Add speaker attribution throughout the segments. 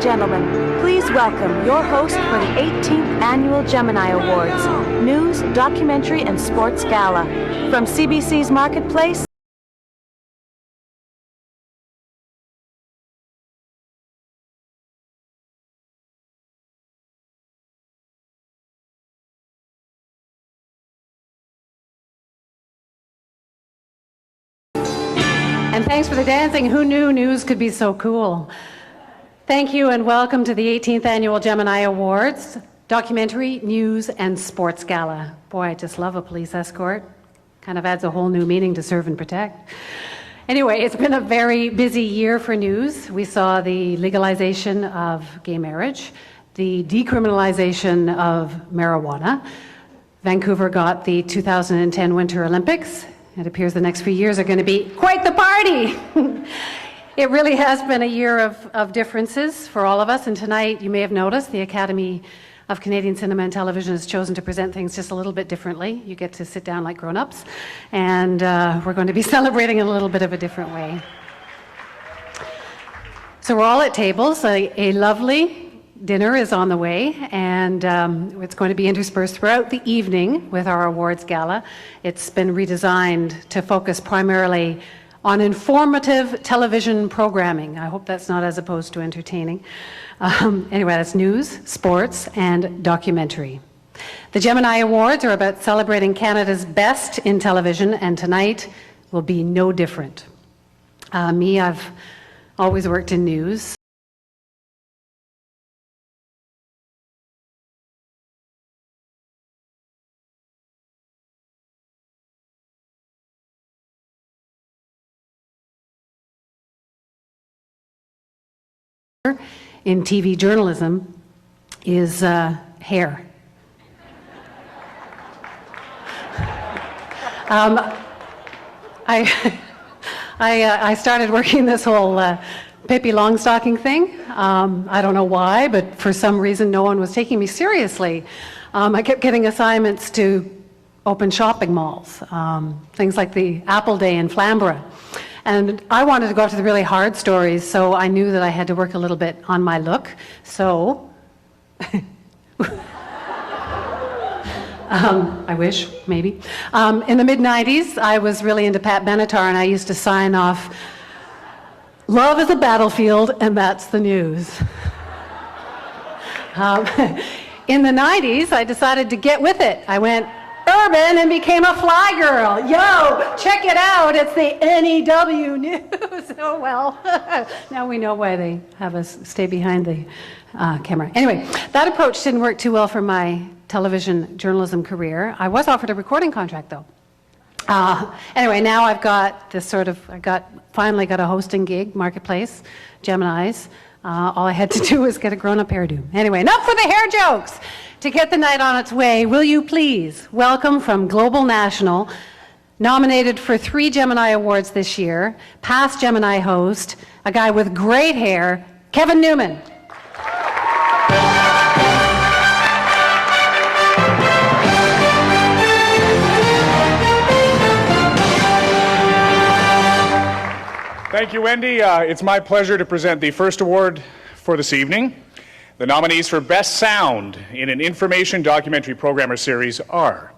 Speaker 1: gentlemen, please welcome your host for the 18th Annual Gemini Awards, News, Documentary, and Sports Gala. From CBC's Marketplace,
Speaker 2: and thanks for the dancing. Who knew news could be so cool? Thank you and welcome to the 18th Annual Gemini Awards, Documentary, News, and Sports Gala. Boy, I just love a police escort. Kind of adds a whole new meaning to serve and protect. Anyway, it's been a very busy year for news. We saw the legalization of gay marriage, the decriminalization of marijuana. Vancouver got the 2010 Winter Olympics. It appears the next few years are going to be quite the party. It really has been a year of differences for all of us, and tonight, you may have noticed, the Academy of Canadian Cinema and Television has chosen to present things just a little bit differently. You get to sit down like grown-ups, and we're going to be celebrating in a little bit of a different way. So we're all at tables. A lovely dinner is on the way, and it's going to be interspersed throughout the evening with our awards gala. It's been redesigned to focus primarily on informative television programming. I hope that's not as opposed to entertaining. Anyway, that's news, sports, and documentary. The Gemini Awards are about celebrating Canada's best in television, and tonight will be no different. I've always worked in news. In TV journalism is hair. I started working this whole Pippi Longstocking thing. I don't know why, but for some reason no one was taking me seriously. I kept getting assignments to open shopping malls, things like the Apple Day in Flamborough. And I wanted to go after the really hard stories, so I knew that I had to work a little bit on my look. So, I wish, maybe. In the mid-90s, I was really into Pat Benatar, and I used to sign off, "Love is a battlefield, and that's the news." In the 90s, I decided to get with it. I went urban and became a fly girl. Yo, check it out, it's the NEW News. Oh well, now we know why they have us stay behind the camera. Anyway, that approach didn't work too well for my television journalism career. I was offered a recording contract though. Anyway, now I've got this finally got a hosting gig, Marketplace, Gemini's. All I had to do was get a grown-up hairdo. Anyway, enough for the hair jokes. To get the night on its way, will you please welcome from Global National, nominated for 3 Gemini Awards this year, past Gemini host, a guy with great hair, Kevin Newman.
Speaker 3: Thank you, Wendy. It's my pleasure to present the first award for this evening. The nominees for Best Sound in an Information Documentary Programmer Series are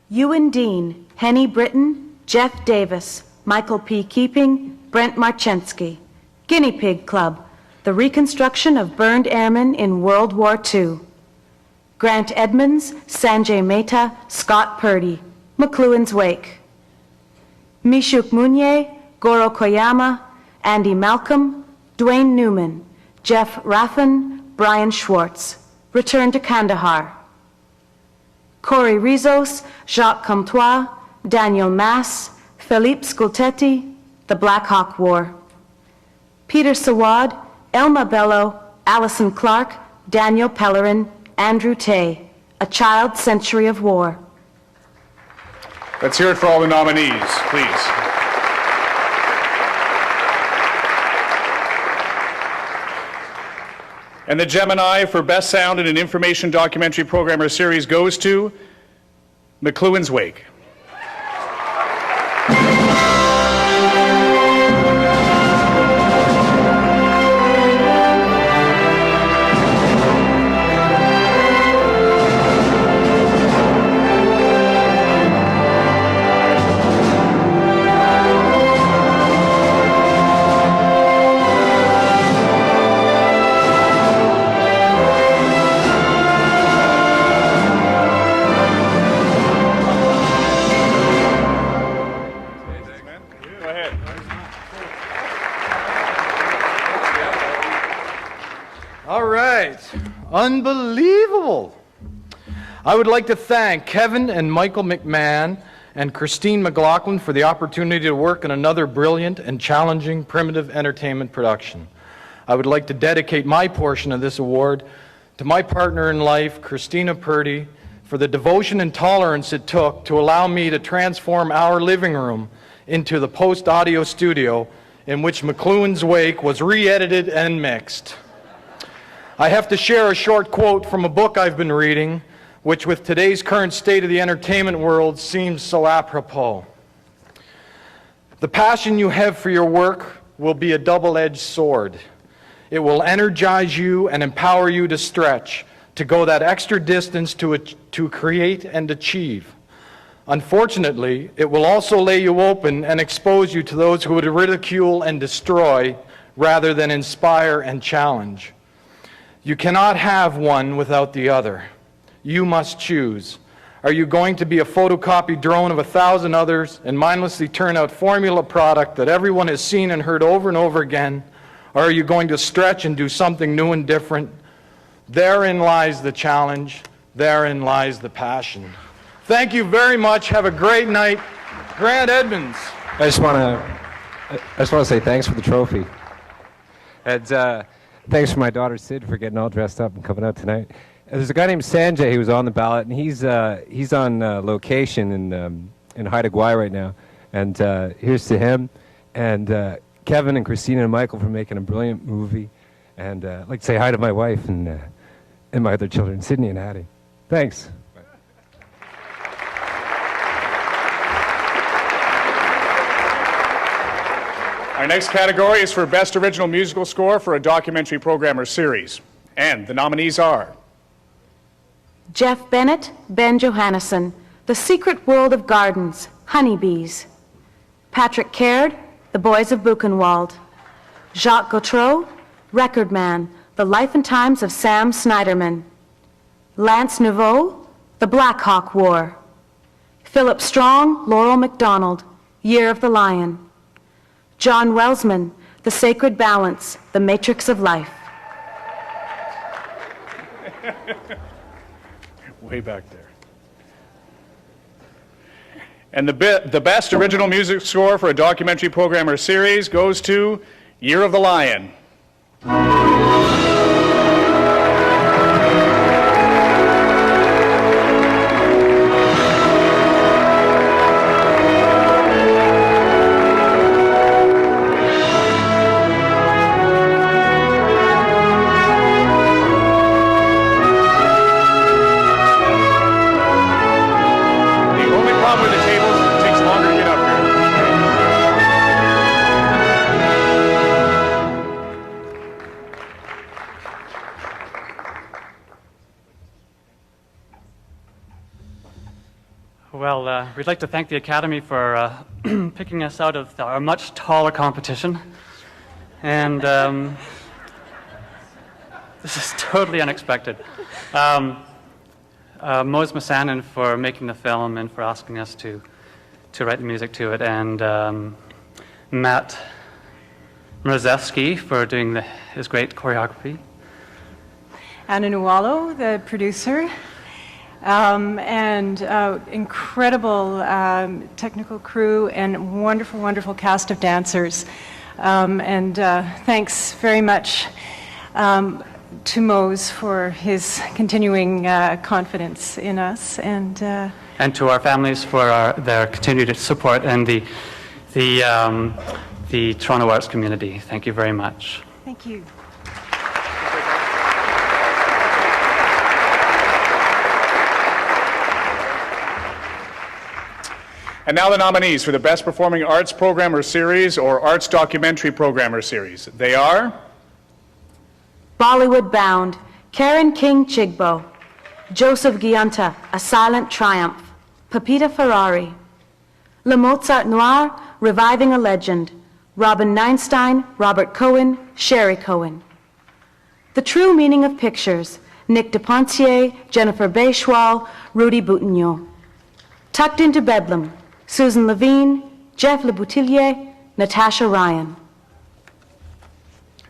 Speaker 1: Ewan Dean, Henny Britton, Jeff Davis, Michael P. Keeping, Brent Marchensky. Guinea Pig Club, the reconstruction of burned airmen in World War II. Grant Edmonds, Sanjay Mehta, Scott Purdy, McLuhan's Wake. Mishuk Munier, Goro Koyama, Andy Malcolm, Dwayne Newman, Jeff Raffin, Brian Schwartz, Return to Kandahar. Corey Rizos, Jacques Comtois, Daniel Mass, Philippe Scultetti, The Black Hawk War. Peter Sawad, Elma Bello, Alison Clark, Daniel Pellerin, Andrew Tay, A Child's Century of War.
Speaker 3: Let's hear it for all the nominees, please. And the Gemini for Best Sound in an Information Documentary Programmer Series goes to McLuhan's Wake.
Speaker 4: All right. Unbelievable. I would like to thank Kevin and Michael McMahon and Christine McLaughlin for the opportunity to work on another brilliant and challenging primitive entertainment production. I would like to dedicate my portion of this award to my partner in life, Christina Purdy, for the devotion and tolerance it took to allow me to transform our living room into the post-audio studio in which McLuhan's Wake was re-edited and mixed. I have to share a short quote from a book I've been reading, which with today's current state of the entertainment world seems so apropos. The passion you have for your work will be a double-edged sword. It will energize you and empower you to stretch, to go that extra distance to create and achieve. Unfortunately, it will also lay you open and expose you to those who would ridicule and destroy rather than inspire and challenge. You cannot have one without the other. You must choose. Are you going to be a photocopied drone of 1,000 others and mindlessly turn out formula product that everyone has seen and heard over and over again? Or are you going to stretch and do something new and different? Therein lies the challenge. Therein lies the passion. Thank you very much. Have a great night. Grant Edmonds.
Speaker 5: I just want to say thanks for the trophy. And thanks for my daughter Sid for getting all dressed up and coming out tonight. There's a guy named Sanjay who's on the ballot, and he's on location in Haida Gwaii right now. And here's to him, and Kevin and Christina and Michael for making a brilliant movie. And I'd like to say hi to my wife and my other children, Sydney and Hattie. Thanks.
Speaker 3: Our next category is for Best Original Musical Score for a Documentary Program or Series. And the nominees are
Speaker 1: Jeff Bennett, Ben Johannesson, The Secret World of Gardens, Honeybees. Patrick Caird, The Boys of Buchenwald. Jacques Gautreau, Record Man, The Life and Times of Sam Snyderman. Lance Nouveau, The Black Hawk War. Philip Strong, Laurel MacDonald, Year of the Lion. John Welsman, The Sacred Balance, The Matrix of Life.
Speaker 3: way back there. And the best original music score for a documentary program or series goes to Year of the Lion.
Speaker 6: Well, we'd like to thank the Academy for picking us out of our much taller competition. And this is totally unexpected. Mose Massanin for making the film and for asking us to write the music to it, and Matt Mrazewski for doing his great choreography.
Speaker 7: Anna Nualo, the producer. And incredible technical crew and wonderful, wonderful cast of dancers. And thanks very much to Mose for his continuing confidence in us. And
Speaker 6: to our families for their continued support, and the Toronto arts community. Thank you very much.
Speaker 7: thank you.
Speaker 3: And now the nominees for the Best Performing Arts Program or Series or Arts Documentary Program or Series. They are
Speaker 1: Bollywood Bound, Karen King Chigbo. Joseph Giunta, A Silent Triumph. Pepita Ferrari. Le Mozart Noir, Reviving a Legend. Robin Neinstein, Robert Cohen, Sherry Cohen. The True Meaning of Pictures, Nick DePontier, Jennifer Bechwal, Rudy Boutignon. Tucked into Bedlam, Susan Levine, Jeff Le Boutillier, Natasha Ryan.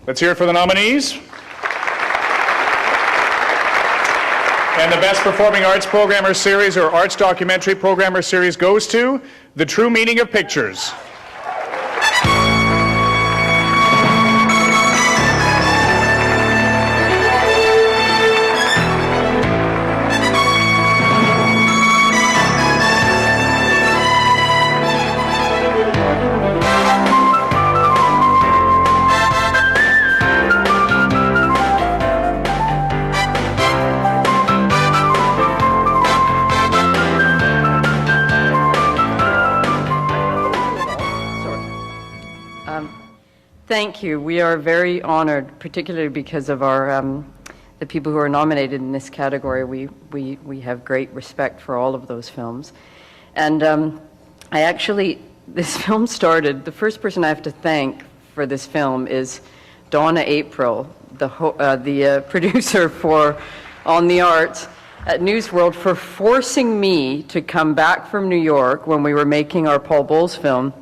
Speaker 3: Let's hear it for the nominees. And the Best Performing Arts Programmer Series or Arts Documentary Programmer Series goes to The True Meaning of Pictures.
Speaker 8: Thank you. We are very honored, particularly because of our the people who are nominated in this category. We have great respect for all of those films. And this film started, the first person I have to thank for this film is Donna April, the producer for On the Arts at News World, for forcing me to come back from New York when we were making our Paul Bowles film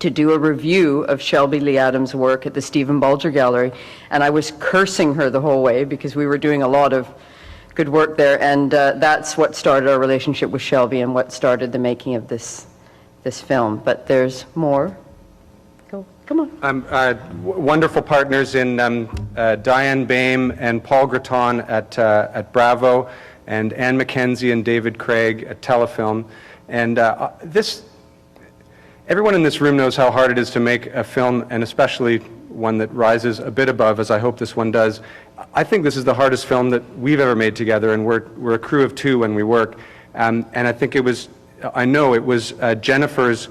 Speaker 8: to do a review of Shelby Lee Adams' work at the Stephen Bulger Gallery. And I was cursing her the whole way because we were doing a lot of good work there. And that's what started our relationship with Shelby and what started the making of this film. But there's more. Come on.
Speaker 5: Wonderful partners in Diane Boehm and Paul Graton at Bravo, and Anne McKenzie and David Craig at Telefilm. And everyone in this room knows how hard it is to make a film, and especially one that rises a bit above, as I hope this one does. I think this is the hardest film that we've ever made together, and we're a crew of two when we work. And I think I know it was Jennifer's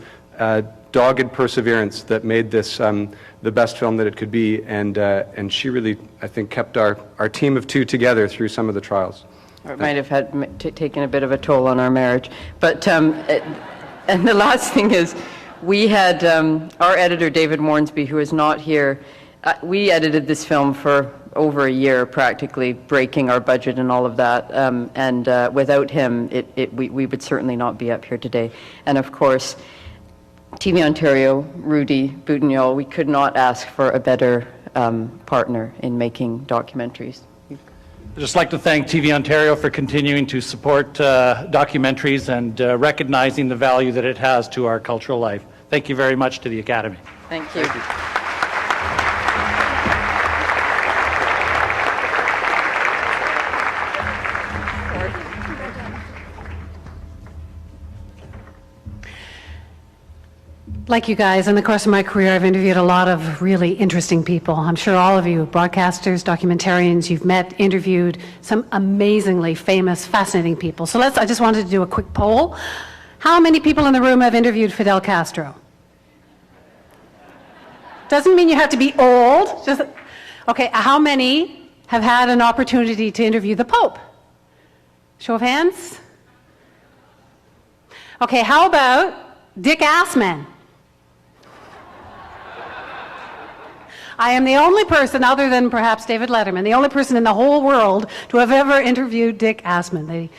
Speaker 5: dogged perseverance that made this the best film that it could be, and she really, I think, kept our team of two together through some of the trials.
Speaker 8: Or it might have taken a bit of a toll on our marriage. But, and the last thing is, we had our editor, David Mornsby, who is not here. We edited this film for over a year, practically, breaking our budget and all of that. And without him, we would certainly not be up here today. And of course, TV Ontario, Rudy Boudignon, we could not ask for a better partner in making documentaries.
Speaker 9: I'd just like to thank TV Ontario for continuing to support documentaries and recognizing the value that it has to our cultural life. Thank you very much to the Academy.
Speaker 8: Thank you.
Speaker 9: Thank you.
Speaker 2: Like you guys, in the course of my career, I've interviewed a lot of really interesting people. I'm sure all of you, broadcasters, documentarians, you've met, interviewed some amazingly famous, fascinating people. So I just wanted to do a quick poll. How many people in the room have interviewed Fidel Castro? Doesn't mean you have to be old. Okay, how many have had an opportunity to interview the Pope? Show of hands? Okay, how about Dick Assman? I am the only person, other than perhaps David Letterman, the only person in the whole world to have ever interviewed Dick Assman.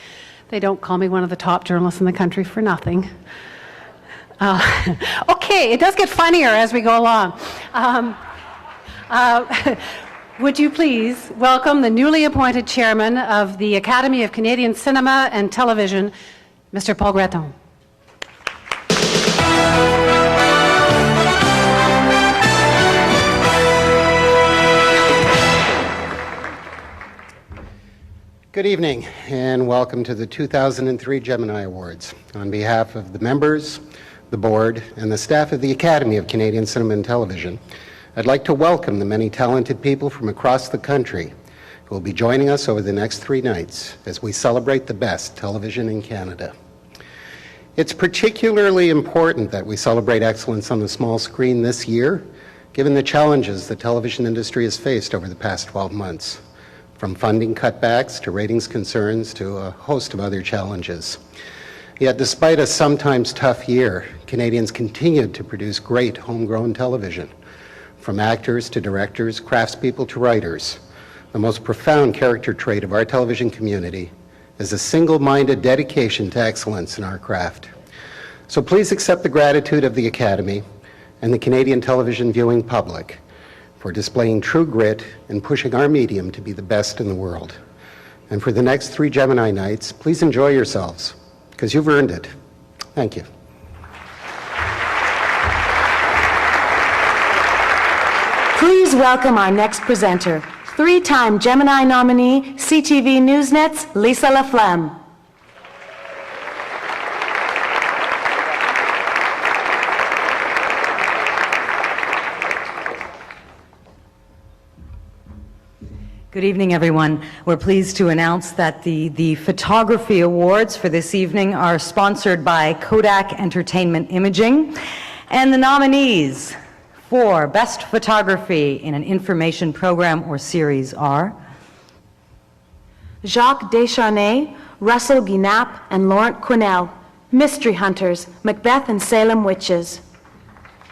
Speaker 2: They don't call me one of the top journalists in the country for nothing. Okay, it does get funnier as we go along. Would you please welcome the newly appointed chairman of the Academy of Canadian Cinema and Television, Mr. Paul Graton.
Speaker 10: Good evening, and welcome to the 2003 Gemini Awards. On behalf of the members, the board, and the staff of the Academy of Canadian Cinema and Television, I'd like to welcome the many talented people from across the country who will be joining us over the next 3 nights as we celebrate the best television in Canada. It's particularly important that we celebrate excellence on the small screen this year, given the challenges the television industry has faced over the past 12 months. From funding cutbacks to ratings concerns to a host of other challenges. Yet despite a sometimes tough year, Canadians continued to produce great homegrown television. From actors to directors, craftspeople to writers, the most profound character trait of our television community is a single-minded dedication to excellence in our craft. So please accept the gratitude of the Academy and the Canadian television viewing public for displaying true grit and pushing our medium to be the best in the world. And for the next 3 Gemini nights, please enjoy yourselves, because you've earned it. Thank you.
Speaker 1: Please welcome our next presenter, 3-time Gemini nominee, CTV Newsnet's Lisa Laflamme.
Speaker 11: Good evening, everyone. We're pleased to announce that the Photography Awards for this evening are sponsored by Kodak Entertainment Imaging, and the nominees for Best Photography in an Information Program or Series are
Speaker 1: Jacques Descharnay, Russell Guinap, and Laurent Quinnell, Mystery Hunters, Macbeth and Salem Witches.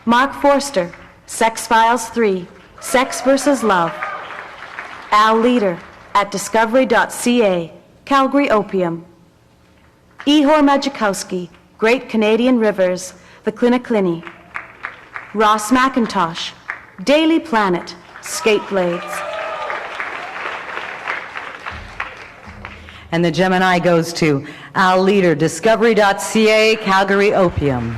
Speaker 1: Mark Forster, Sex Files 3, Sex vs. Love. Al Leader, at discovery.ca, Calgary Opium. Ihor Majikowski, Great Canadian Rivers, The Cliniclini. Ross McIntosh, Daily Planet, Skate Blades.
Speaker 11: and the Gemini goes to Al Leader, discovery.ca, Calgary Opium.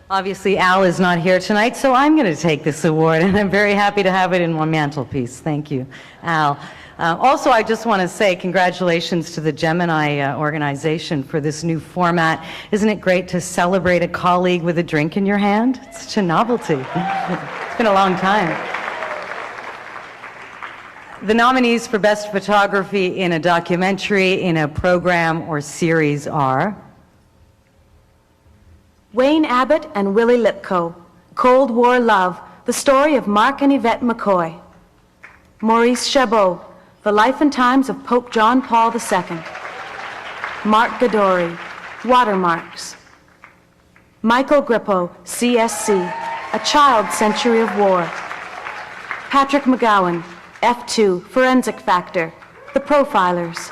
Speaker 11: Obviously, Al is not here tonight, so I'm going to take this award, and I'm very happy to have it in my mantelpiece. Thank you, Al. Also, I just want to say congratulations to the Gemini organization for this new format. Isn't it great to celebrate a colleague with a drink in your hand? It's such a novelty. It's been a long time. The nominees for Best Photography in a Documentary, in a Program, or Series are
Speaker 1: Wayne Abbott and Willie Lipko, Cold War Love, the story of Mark and Yvette McCoy. Maurice Chabot, The Life and Times of Pope John Paul II. Mark Gadori, Watermarks. Michael Grippo, CSC, A Child Century of War. Patrick McGowan, F2, Forensic Factor, The Profilers.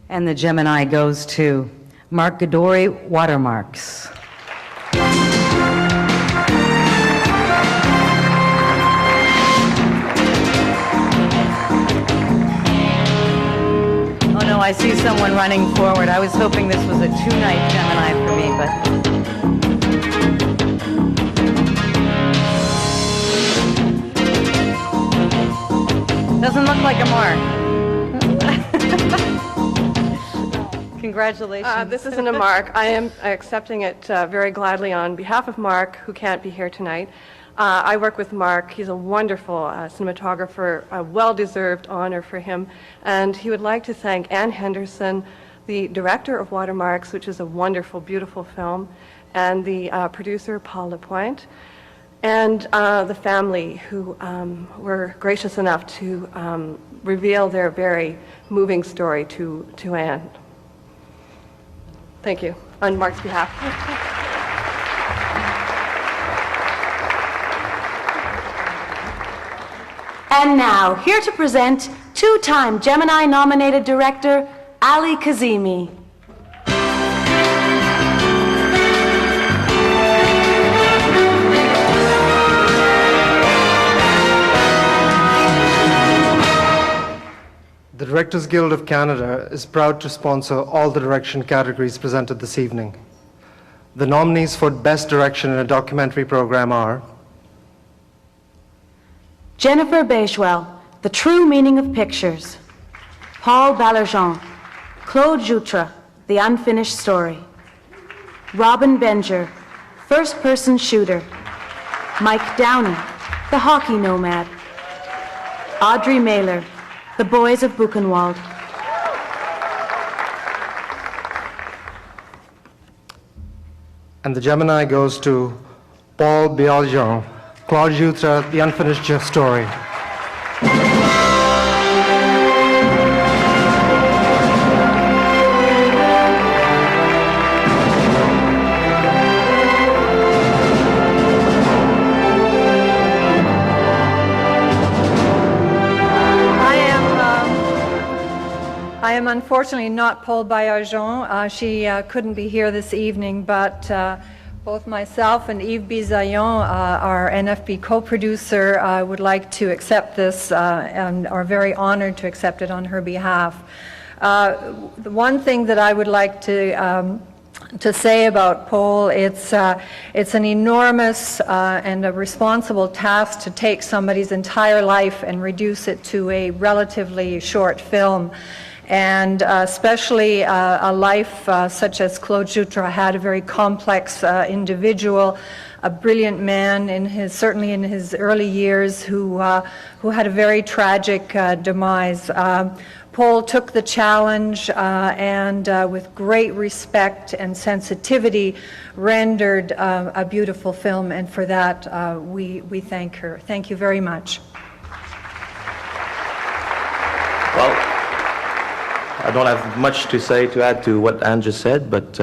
Speaker 11: And the Gemini goes to Mark Gadori, Watermarks. Oh no, I see someone running forward. I was hoping this was a two-night Gemini for me, but... Doesn't look like a Mark. Congratulations.
Speaker 12: This isn't a Mark. I am accepting it very gladly on behalf of Mark, who can't be here tonight. I work with Mark. He's a wonderful cinematographer, a well-deserved honor for him. And he would like to thank Ann Henderson, the director of Watermarks, which is a wonderful, beautiful film, and the producer, Paul Lapointe, and the family who were gracious enough to reveal their very moving story to Ann. Thank you, on Mark's behalf.
Speaker 1: And now, here to present two-time Gemini-nominated director, Ali Kazemi.
Speaker 13: The Directors Guild of Canada is proud to sponsor all the direction categories presented this evening. The nominees for Best Direction in a Documentary Program are
Speaker 1: Jennifer Bechwell, The True Meaning of Pictures. Paul Baillargeon, Claude Jutra, The Unfinished Story. Robin Benger, First Person Shooter. Mike Downey, The Hockey Nomad. Audrey Mailer, The Boys of Buchenwald.
Speaker 13: And the Gemini goes to Paul Baillargeon, Claude Jutra, The Unfinished Story.
Speaker 14: I am unfortunately not Paul Baillargeon. She couldn't be here this evening, but both myself and Yves Bisaillon, our NFB co-producer, would like to accept this and are very honored to accept it on her behalf. The one thing that I would like to say about Paul, it's an enormous and a responsible task to take somebody's entire life and reduce it to a relatively short film. And especially a life such as Claude Jutra had, a very complex individual, a brilliant man certainly in his early years who had a very tragic demise. Paul took the challenge and with great respect and sensitivity rendered a beautiful film, and for that we thank her. Thank you very much.
Speaker 15: Well, I don't have much to add to what Anne just said, but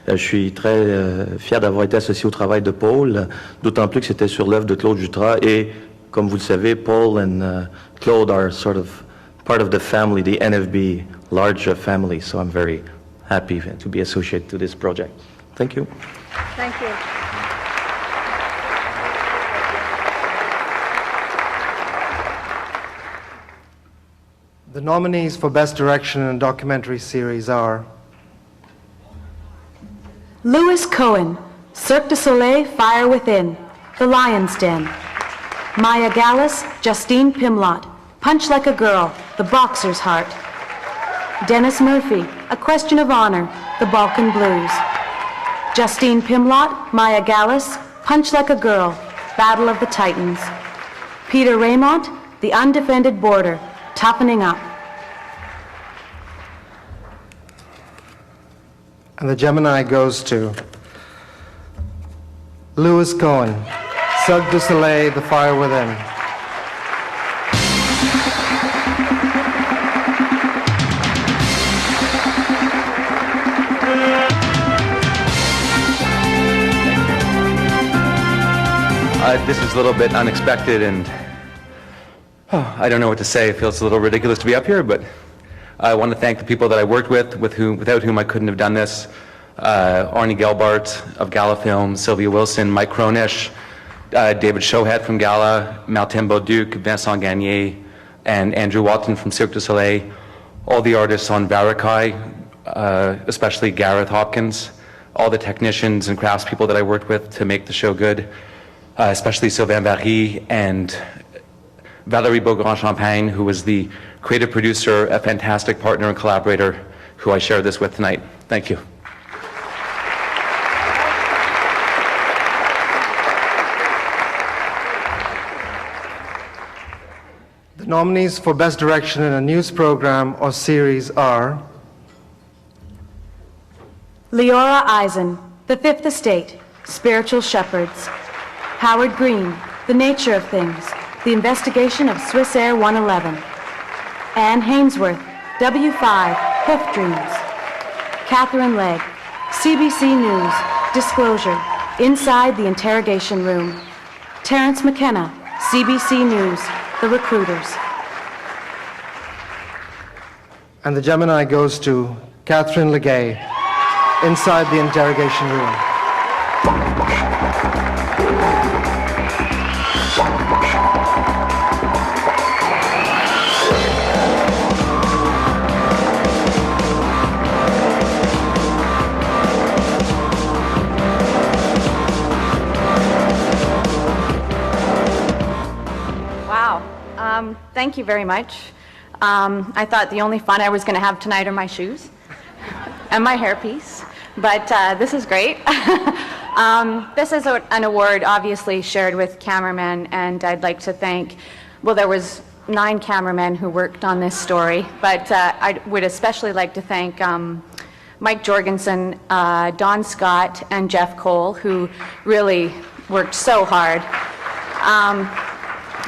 Speaker 15: je suis très fier d'avoir été associé au travail de Paul, d'autant plus que c'était sur l'œuvre de Claude Jutras, et comme vous le savez, Paul and Claude are sort of part of the family, the NFB large family, so I'm very happy to be associated to this project. Thank you.
Speaker 14: Thank you.
Speaker 13: The nominees for Best Direction in a Documentary Series are
Speaker 1: Louis Cohen, Cirque du Soleil, Fire Within, The Lion's Den. Maya Gallus, Justine Pimlott, Punch Like a Girl, The Boxer's Heart. Dennis Murphy, A Question of Honor, The Balkan Blues. Justine Pimlott, Maya Gallus, Punch Like a Girl, Battle of the Titans. Peter Raymont, The Undefended Border, Toughening Up.
Speaker 13: And the Gemini goes to Louis Cohen, Cirque du Soleil, The Fire Within.
Speaker 16: This is a little bit unexpected, and I don't know what to say. It feels a little ridiculous to be up here, but I want to thank the people that I worked with without whom I couldn't have done this. Arnie Gelbart of Gala Films, Sylvia Wilson, Mike Kronish, David Shohat from Gala, Martin Bauduc, Vincent Gagné, and Andrew Watson from Cirque du Soleil. All the artists on Barakai, especially Gareth Hopkins, all the technicians and craftspeople that I worked with to make the show good, especially Sylvain Barry and Valérie Beaugrand-Champagne, who was the creative producer, a fantastic partner and collaborator who I share this with tonight. Thank you.
Speaker 13: The nominees for Best Direction in a News Program or Series are
Speaker 1: Leora Eisen, The Fifth Estate, Spiritual Shepherds. Howard Green, The Nature of Things, The Investigation of Swiss Air 111. Anne Hainsworth, W5, Hoof Dreams. Catherine Legg, CBC News, Disclosure, Inside the Interrogation Room. Terrence McKenna, CBC News, The Recruiters.
Speaker 13: And the Gemini goes to Catherine Legay, Inside the Interrogation Room.
Speaker 17: Thank you very much. I thought the only fun I was going to have tonight are my shoes and my hairpiece, but this is great. This is an award obviously shared with cameramen, and I'd like to thank, well, there was 9 cameramen who worked on this story, but I would especially like to thank Mike Jorgensen, Don Scott, and Jeff Cole, who really worked so hard.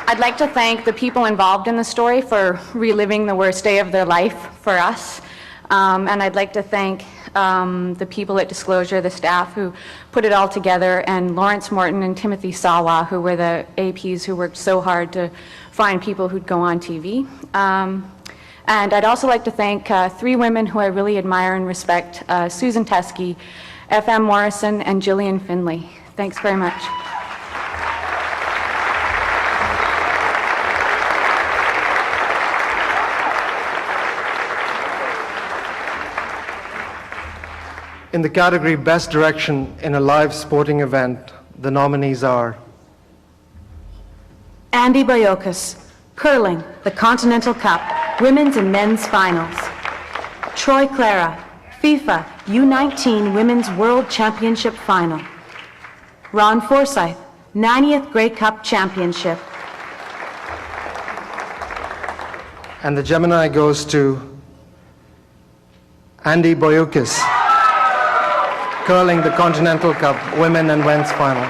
Speaker 17: I'd like to thank the people involved in the story for reliving the worst day of their life for us. And I'd like to thank the people at Disclosure, the staff who put it all together, and Lawrence Morton and Timothy Sawa, who were the APs who worked so hard to find people who'd go on TV. And I'd also like to thank three women who I really admire and respect, Susan Teskey, F.M. Morrison, and Gillian Finley. Thanks very much.
Speaker 13: In the category Best Direction in a Live Sporting Event, the nominees are
Speaker 1: Andy Boyokis, Curling, the Continental Cup, Women's and Men's Finals. Troy Clara, FIFA U19 Women's World Championship Final. Ron Forsyth, 90th Grey Cup Championship.
Speaker 13: and the Gemini goes to Andy Boyukis, curling the Continental Cup Women and Men's Final.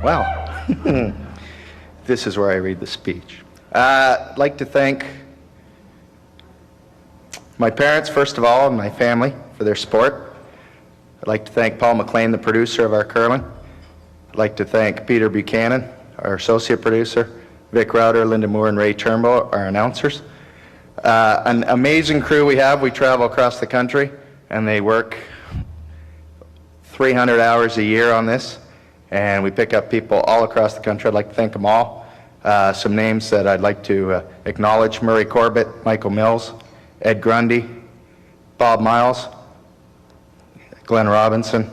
Speaker 18: Well, this is where I read the speech. I'd like to thank my parents, first of all, and my family for their support. I'd like to thank Paul McLean, the producer of our curling. I'd like to thank Peter Buchanan, our associate producer, Vic Rauter, Linda Moore, and Ray Turnbull, our announcers. An amazing crew we have. We travel across the country, and they work 300 hours a year on this. And we pick up people all across the country. I'd like to thank them all. Some names that I'd like to acknowledge: Murray Corbett, Michael Mills, Ed Grundy, Bob Miles, Glenn Robinson,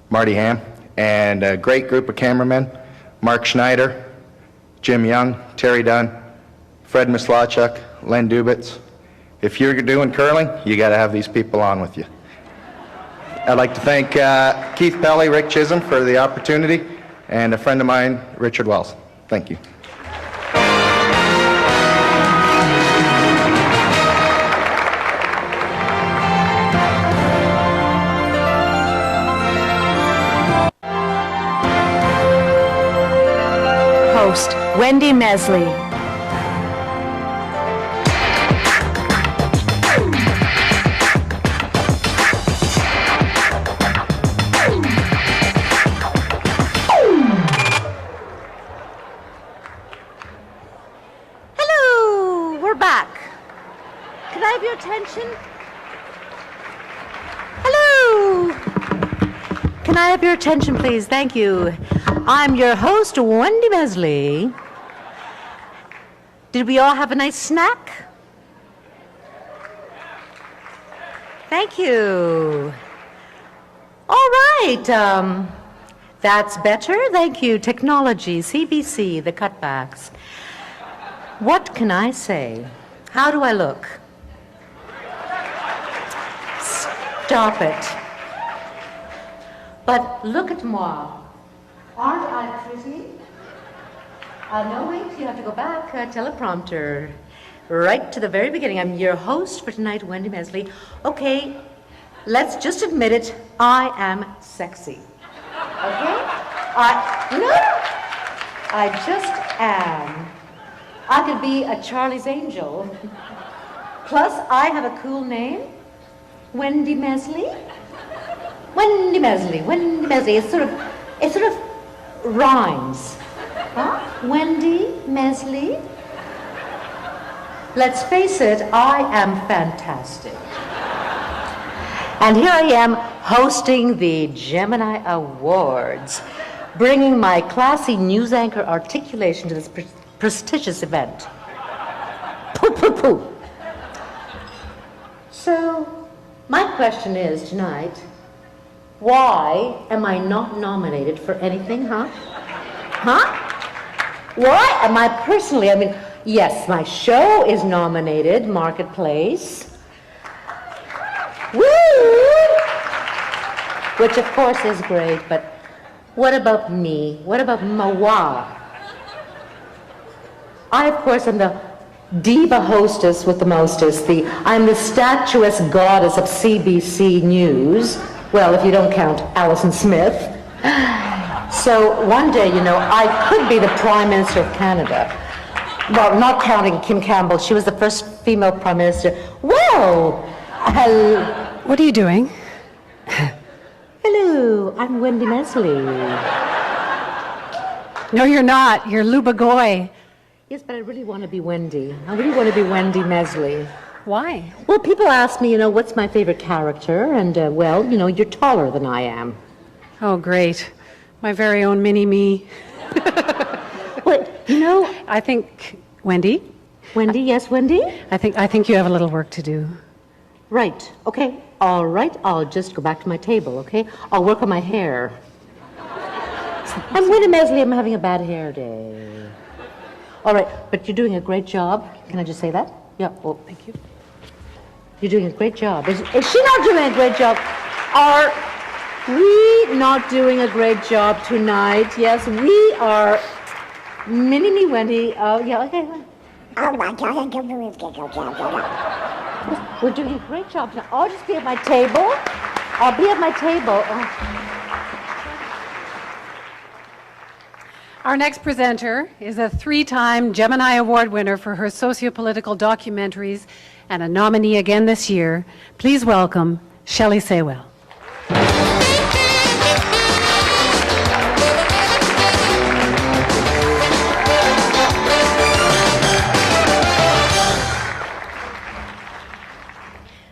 Speaker 18: Marty Ham, and a great group of cameramen: Mark Schneider, Jim Young, Terry Dunn, Fred Mislawchuk, Len Dubitz. If you're doing curling, you got to have these people on with you. I'd like to thank Keith Pelly, Rick Chisholm for the opportunity, and a friend of mine, Richard Wells. Thank you.
Speaker 1: Host, Wendy Mesley.
Speaker 11: Attention. Hello. Can I have your attention, please? Thank you. I'm your host, Wendy Mesley. Did we all have a nice snack? Thank you. All right. That's better. Thank you. Technology, CBC, the cutbacks. What can I say? How do I look? Stop it. But look at moi. Aren't I pretty? No, wait, you have to go back. Teleprompter. Right to the very beginning. I'm your host for tonight, Wendy Mesley. Okay, let's just admit it. I am sexy. Okay? I just am. I could be a Charlie's Angel. Plus, I have a cool name. Wendy Mesley? Wendy Mesley, Wendy Mesley. It sort of rhymes. Huh? Wendy Mesley? Let's face it, I am fantastic. And here I am hosting the Gemini Awards, bringing my classy news anchor articulation to this prestigious event. Pooh, pooh, pooh. So, my question is tonight, why am I not nominated for anything, huh? Why am I personally, yes, my show is nominated, Marketplace. Woo! Which of course is great, but What about me? What about moi? I, of course, am the diva hostess with the mostest. I'm the statuesque goddess of CBC News. Well, if you don't count Alison Smith. So one day, I could be the Prime Minister of Canada. Well, not counting Kim Campbell. She was the first female Prime Minister. Well,
Speaker 2: what are you doing?
Speaker 11: Hello, I'm Wendy Mesley.
Speaker 2: No, you're not. You're Luba Goy.
Speaker 11: Yes, but I really want to be Wendy. I really want to be Wendy Mesley.
Speaker 2: Why?
Speaker 11: Well, people ask me, what's my favorite character? And, you're taller than I am.
Speaker 2: Oh, great. My very own mini-me.
Speaker 11: But,
Speaker 2: I think, Wendy?
Speaker 11: Wendy, yes, Wendy?
Speaker 2: I think you have a little work to do.
Speaker 11: Right, okay. All right, I'll just go back to my table, okay? I'll work on my hair. I'm Wendy Mesley, I'm having a bad hair day. All right, but you're doing a great job. Can I just say that? Yeah, well, thank you. You're doing a great job. Is she not doing a great job? Are we not doing a great job tonight? Yes, we are. Mini-me Wendy. Oh, yeah, okay. Oh, my God. We're doing a great job tonight. I'll just be at my table. I'll be at my table. Oh.
Speaker 2: Our next presenter is a 3-time Gemini Award winner for her sociopolitical documentaries and a nominee again this year. Please welcome Shelley Saywell.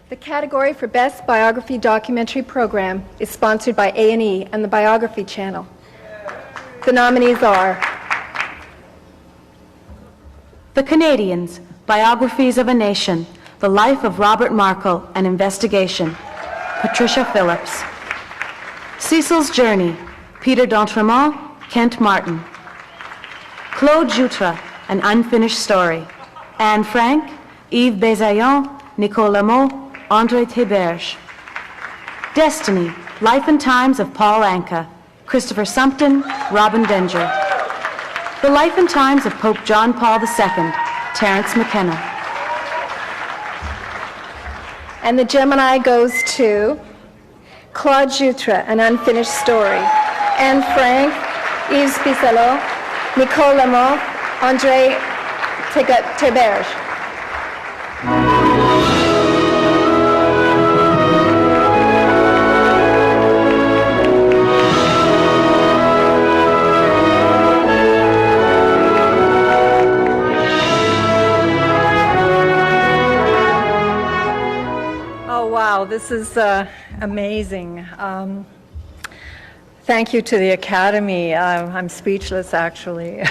Speaker 19: The category for Best Biography Documentary Program is sponsored by A&E and the Biography Channel. The nominees are
Speaker 1: The Canadians, Biographies of a Nation, The Life of Robert Markle, An Investigation, Patricia Phillips. Cecil's Journey, Peter d'Entremont, Kent Martin. Claude Jutra, An Unfinished Story, Anne Frank, Yves Bézaillon, Nicole Lameau, André Théberge. Destiny, Life and Times of Paul Anka, Christopher Sumpton, Robin Denger. The Life and Times of Pope John Paul II, Terence McKenna.
Speaker 19: And the Gemini goes to Claude Jutra, An Unfinished Story, Anne Frank, Yves Bézaillon, Nicole Lameau, André Théberge.
Speaker 14: Wow, this is amazing. Thank you to the Academy. I'm speechless, actually,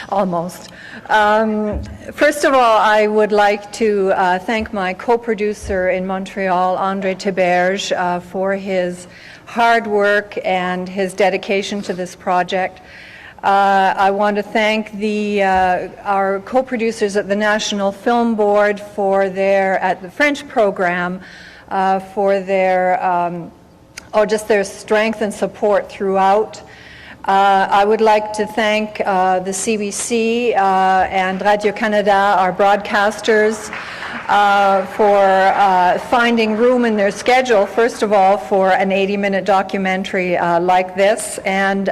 Speaker 14: almost. First of all, I would like to thank my co-producer in Montreal, André Théberge, for his hard work and his dedication to this project. I want to thank our co-producers at the National Film Board at the French program, for their just their strength and support throughout. I would like to thank the CBC and Radio-Canada, our broadcasters, for finding room in their schedule, first of all, for an 80-minute documentary like this. And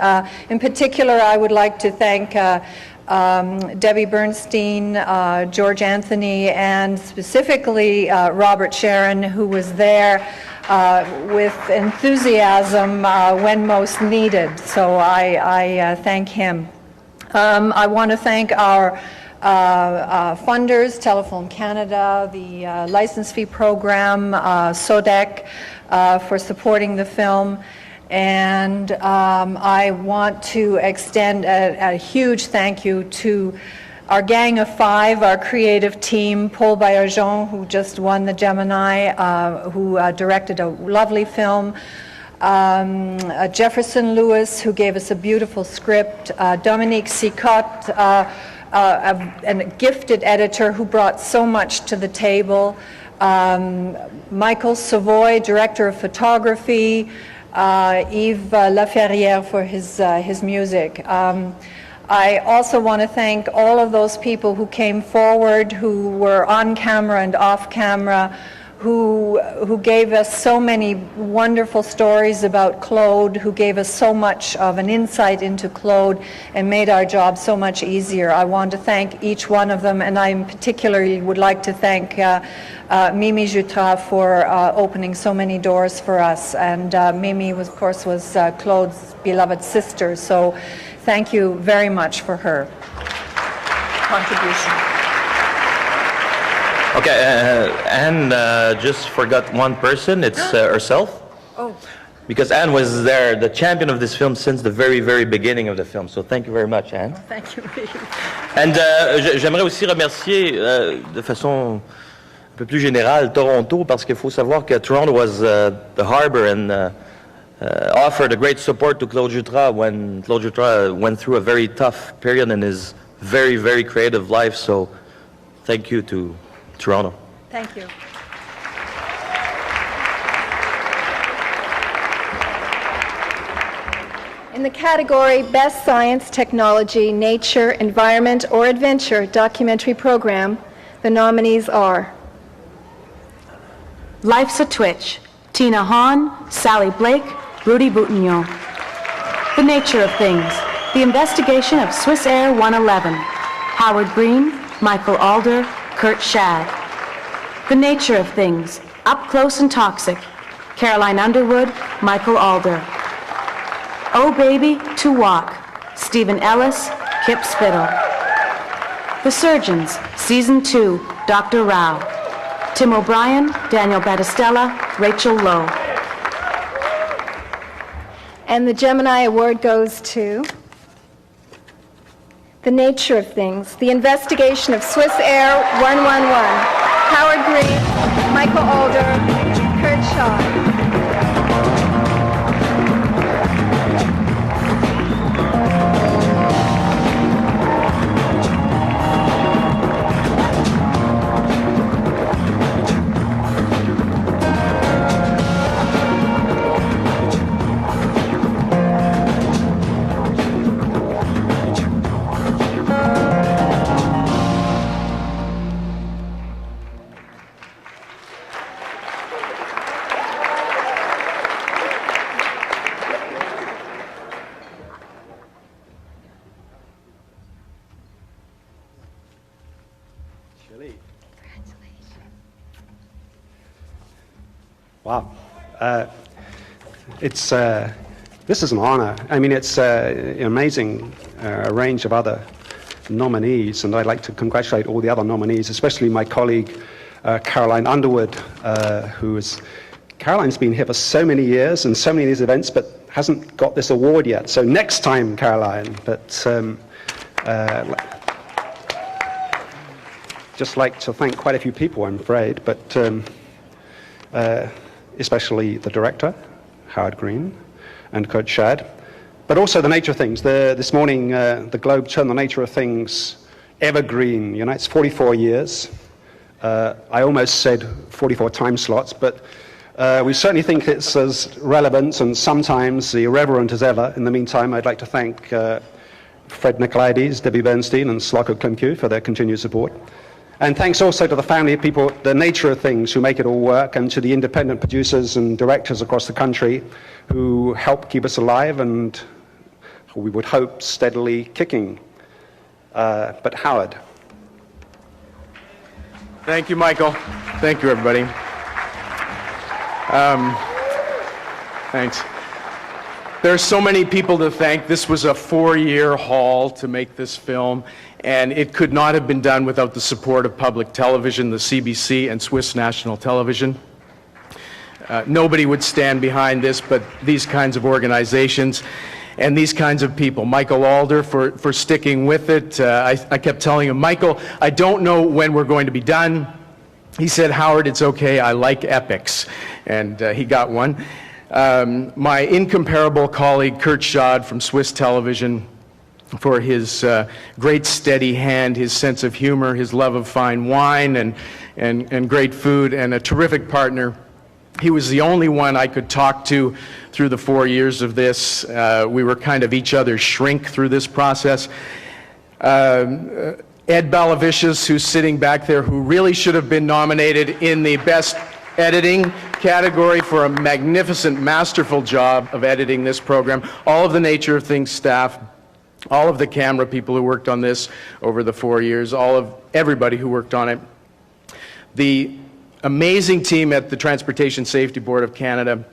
Speaker 14: in particular, I would like to thank Debbie Bernstein, George Anthony, and specifically Robert Sharon, who was there with enthusiasm when most needed. So I thank him. I want to thank our funders, Telephone Canada, the license fee program, SODEC, for supporting the film. And I want to extend a huge thank you to our Gang of Five, our creative team, Paul Baillargeon, who just won the Gemini, who directed a lovely film, Jefferson Lewis, who gave us a beautiful script, Dominique Sicotte, a gifted editor who brought so much to the table, Michael Savoy, director of photography, Yves Laferrière for his music. I also want to thank all of those people who came forward, who were on camera and off camera, who gave us so many wonderful stories about Claude, who gave us so much of an insight into Claude and made our job so much easier. I want to thank each one of them, and I particularly would like to thank Mimi Jutra for opening so many doors for us. And Mimi, of course, was Claude's beloved sister, so thank you very much for her contribution.
Speaker 15: Okay, Anne just forgot one person. It's herself.
Speaker 14: Oh.
Speaker 15: Because Anne was there, the champion of this film since the very, very beginning of the film. So thank you very much, Anne.
Speaker 14: Thank you.
Speaker 15: And j'aimerais aussi remercier de façon un peu plus générale Toronto, parce qu'il faut savoir que Toronto was the harbor and offered a great support to Claude Jutra when Claude Jutra went through a very tough period in his very, very creative life. So thank you to Toronto.
Speaker 14: Thank you.
Speaker 19: In the category Best Science, Technology, Nature, Environment, or Adventure Documentary Program, the nominees are
Speaker 1: Life's a Twitch, Tina Hahn, Sally Blake, Rudy Boutignon. The Nature of Things, The Investigation of Swiss Air 111, Howard Green, Michael Alder, Kurt Schad. The Nature of Things, Up Close and Toxic, Caroline Underwood, Michael Alder. Oh Baby, To Walk, Stephen Ellis, Kip Spittle. The Surgeons, Season 2, Dr. Rao. Tim O'Brien, Daniel Battistella, Rachel Lowe.
Speaker 19: And the Gemini Award goes to The Nature of Things, The Investigation of Swiss Air 111, Howard Green, Michael Alder, Kurt Shaw.
Speaker 20: Wow. This is an honor. I mean, it's an amazing range of other nominees, and I'd like to congratulate all the other nominees, especially my colleague Caroline Underwood, Caroline's been here for so many years and so many of these events, but hasn't got this award yet. So next time, Caroline. But just like to thank quite a few people, I'm afraid, but especially the director, Howard Green, and Kurt Schad, but also The Nature of Things. This morning, the Globe turned The Nature of Things evergreen. You know, it's 44 years. I almost said 44 time slots, but we certainly think it's as relevant and sometimes irreverent as ever. In the meantime, I'd like to thank Fred Nicolaides, Debbie Bernstein, and Sloko Klimke for their continued support. And thanks also to the family of people at The Nature of Things who make it all work, and to the independent producers and directors across the country who help keep us alive and, we would hope, steadily kicking. But Howard.
Speaker 4: Thank you, Michael. Thank you, everybody. Thanks. There are so many people to thank. This was a 4-year haul to make this film, and it could not have been done without the support of public television, the CBC, and Swiss National Television. Nobody would stand behind this but these kinds of organizations and these kinds of people. Michael Alder for sticking with it. I kept telling him, Michael, I don't know when we're going to be done. He said, Howard, it's okay, I like epics. And he got one. My incomparable colleague, Kurt Schad from Swiss Television, for his great steady hand, his sense of humor, his love of fine wine and great food, and a terrific partner He was the only one I could talk to through the 4 years of this. We were kind of each other's shrink through this process. Ed Balavicius, who's sitting back there, who really should have been nominated in the Best Editing category for a magnificent, masterful job of editing this program. All of the Nature of Things staff, all of the camera people who worked on this over the 4 years, all of everybody who worked on it. The amazing team at the Transportation Safety Board of Canada.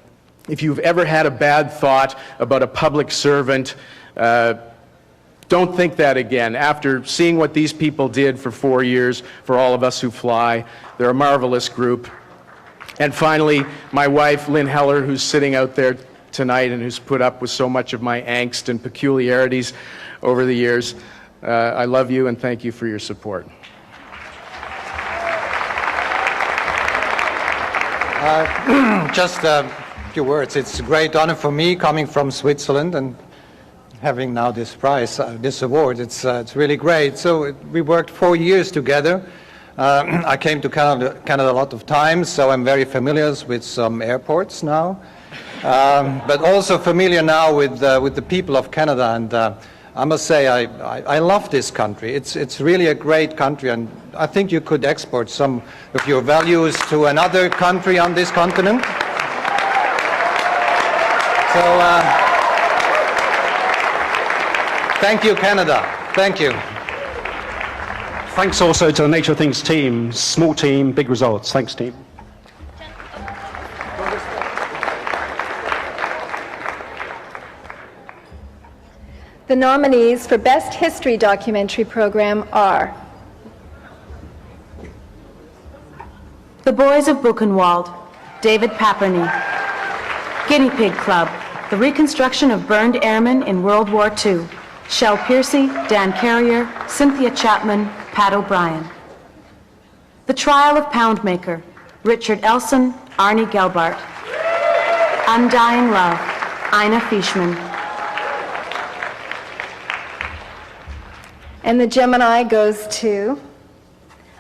Speaker 4: If you've ever had a bad thought about a public servant, don't think that again. After seeing what these people did for 4 years, for all of us who fly, they're a marvelous group. And finally, my wife, Lynn Heller, who's sitting out there tonight and who's put up with so much of my angst and peculiarities over the years. I love you and thank you for your support.
Speaker 21: Just a few words. It's a great honor for me coming from Switzerland and having now this prize, this award. It's really great. So we worked 4 years together. I came to Canada a lot of times, so I'm very familiar with some airports now, but also familiar now with the people of Canada. And I must say, I love this country. It's really a great country, and I think you could export some of your values to another country on this continent. So thank you, Canada. Thank you.
Speaker 20: Thanks also to the Nature of Things team. Small team, big results. Thanks, team.
Speaker 19: The nominees for Best History Documentary Program are
Speaker 1: The Boys of Buchenwald, David Papperny. Guinea Pig Club, the reconstruction of burned airmen in World War II. Shel Piercy, Dan Carrier, Cynthia Chapman, Pat O'Brien. The Trial of Poundmaker, Richard Elson, Arnie Gelbart. Undying Love, Ina Fishman.
Speaker 19: And the Gemini goes to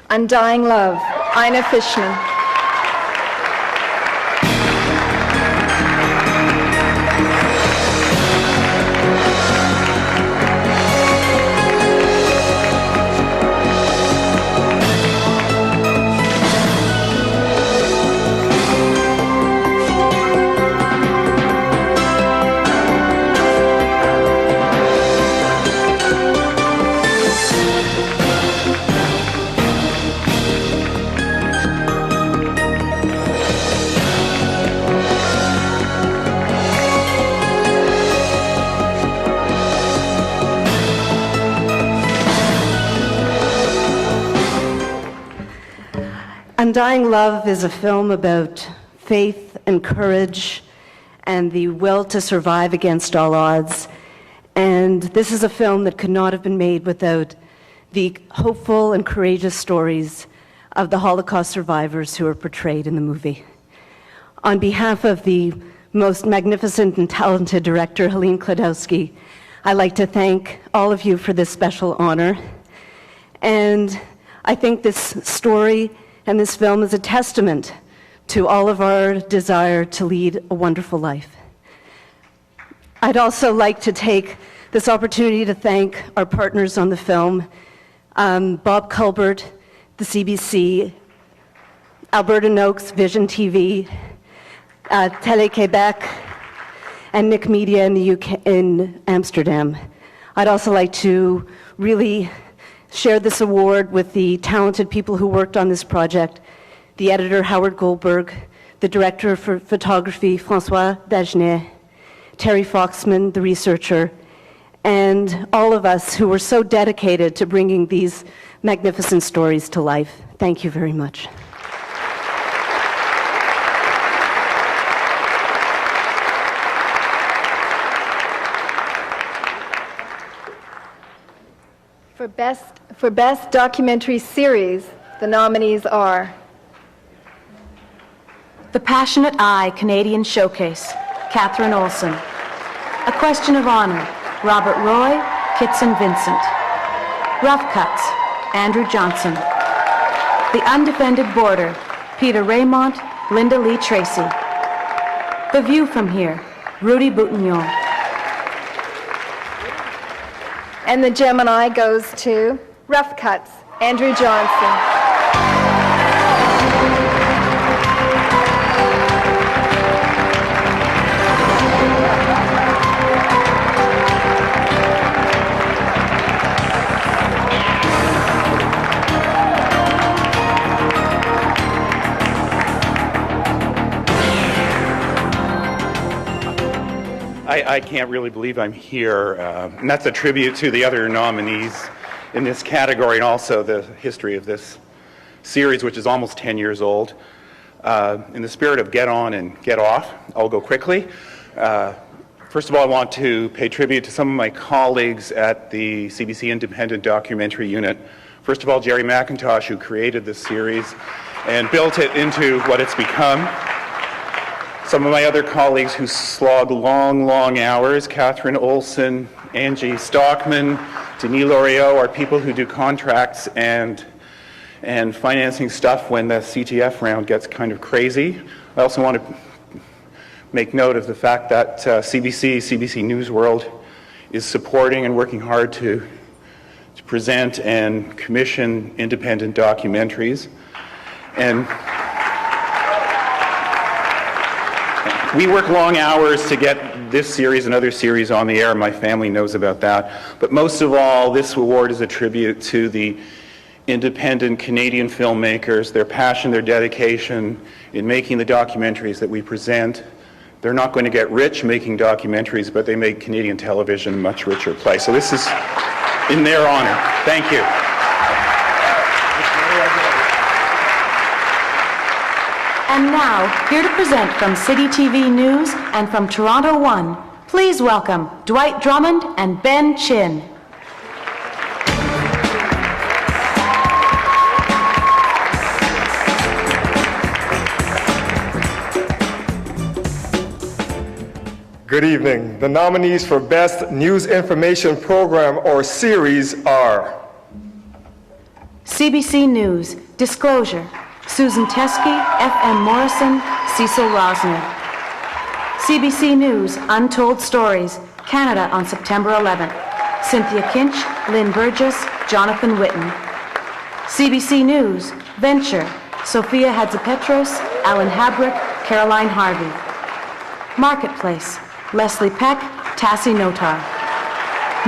Speaker 19: Undying Love, Ina Fishman.
Speaker 22: Undying Love is a film about faith and courage and the will to survive against all odds. And this is a film that could not have been made without the hopeful and courageous stories of the Holocaust survivors who are portrayed in the movie. On behalf of the most magnificent and talented director, Helene Klodowski, I'd like to thank all of you for this special honor. And I think this story and this film is a testament to all of our desire to lead a wonderful life. I'd also like to take this opportunity to thank our partners on the film, Bob Culbert, the CBC, Alberta Noakes, Vision TV, Télé-Québec, and Nick Media in the UK, in Amsterdam. I'd also like to really share this award with the talented people who worked on this project, the editor Howard Goldberg, the director for photography François Dagenet, Terry Foxman, the researcher, and all of us who were so dedicated to bringing these magnificent stories to life. Thank you very much.
Speaker 19: For Best Documentary Series, the nominees are
Speaker 1: The Passionate Eye Canadian Showcase, Catherine Olson. A Question of Honor, Robert Roy, Kitson Vincent. Rough Cuts, Andrew Johnson. The Undefended Border, Peter Raymont, Linda Lee Tracy. The View from Here, Rudy Boutignon.
Speaker 19: And the Gemini goes to Rough Cuts, Andrew Johnson.
Speaker 6: I can't really believe I'm here, and that's a tribute to the other nominees in this category and also the history of this series, which is almost 10 years old. In the spirit of get on and get off, I'll go quickly. First of all, I want to pay tribute to some of my colleagues at the CBC Independent Documentary Unit. First of all, Jerry McIntosh, who created this series and built it into what it's become. Some of my other colleagues who slog long, long hours, Catherine Olson, Angie Stockman, Denis Loriot, are people who do contracts and financing stuff when the CTF round gets kind of crazy. I also want to make note of the fact that CBC News World is supporting and working hard to present and commission independent documentaries. And we work long hours to get this series and other series on the air. My family knows about that. But most of all, this award is a tribute to the independent Canadian filmmakers, their passion, their dedication in making the documentaries that we present. They're not going to get rich making documentaries, but they make Canadian television a much richer place. So this is in their honor. Thank you.
Speaker 1: And now, here to present from City TV News and from Toronto One, please welcome Dwight Drummond and Ben Chin.
Speaker 7: Good evening. The nominees for Best News Information Program or Series are
Speaker 1: CBC News, Disclosure, Susan Teskey, F.M. Morrison, Cecil Rosner. CBC News, Untold Stories, Canada on September 11th. Cynthia Kinch, Lynn Burgess, Jonathan Whitten. CBC News, Venture, Sophia Hadzipetros, Alan Habrick, Caroline Harvey. Marketplace, Leslie Peck, Tassie Notar.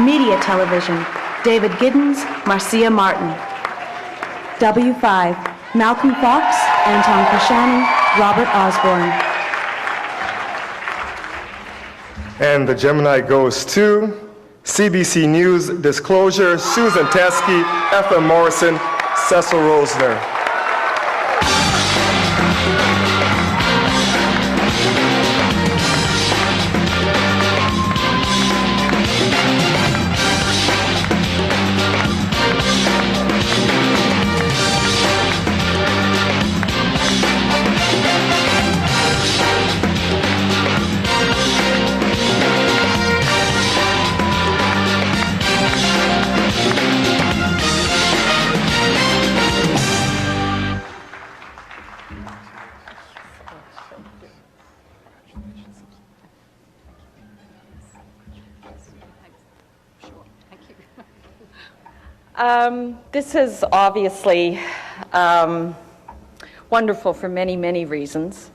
Speaker 1: Media Television, David Giddens, Marcia Martin. W5, Malcolm Fox, Anton Kashani, Robert Osborne.
Speaker 7: and the Gemini goes to CBC News, Disclosure, Susan Teskey, F.M. Morrison, Cecil Rosner.
Speaker 8: This is obviously wonderful for many, many reasons.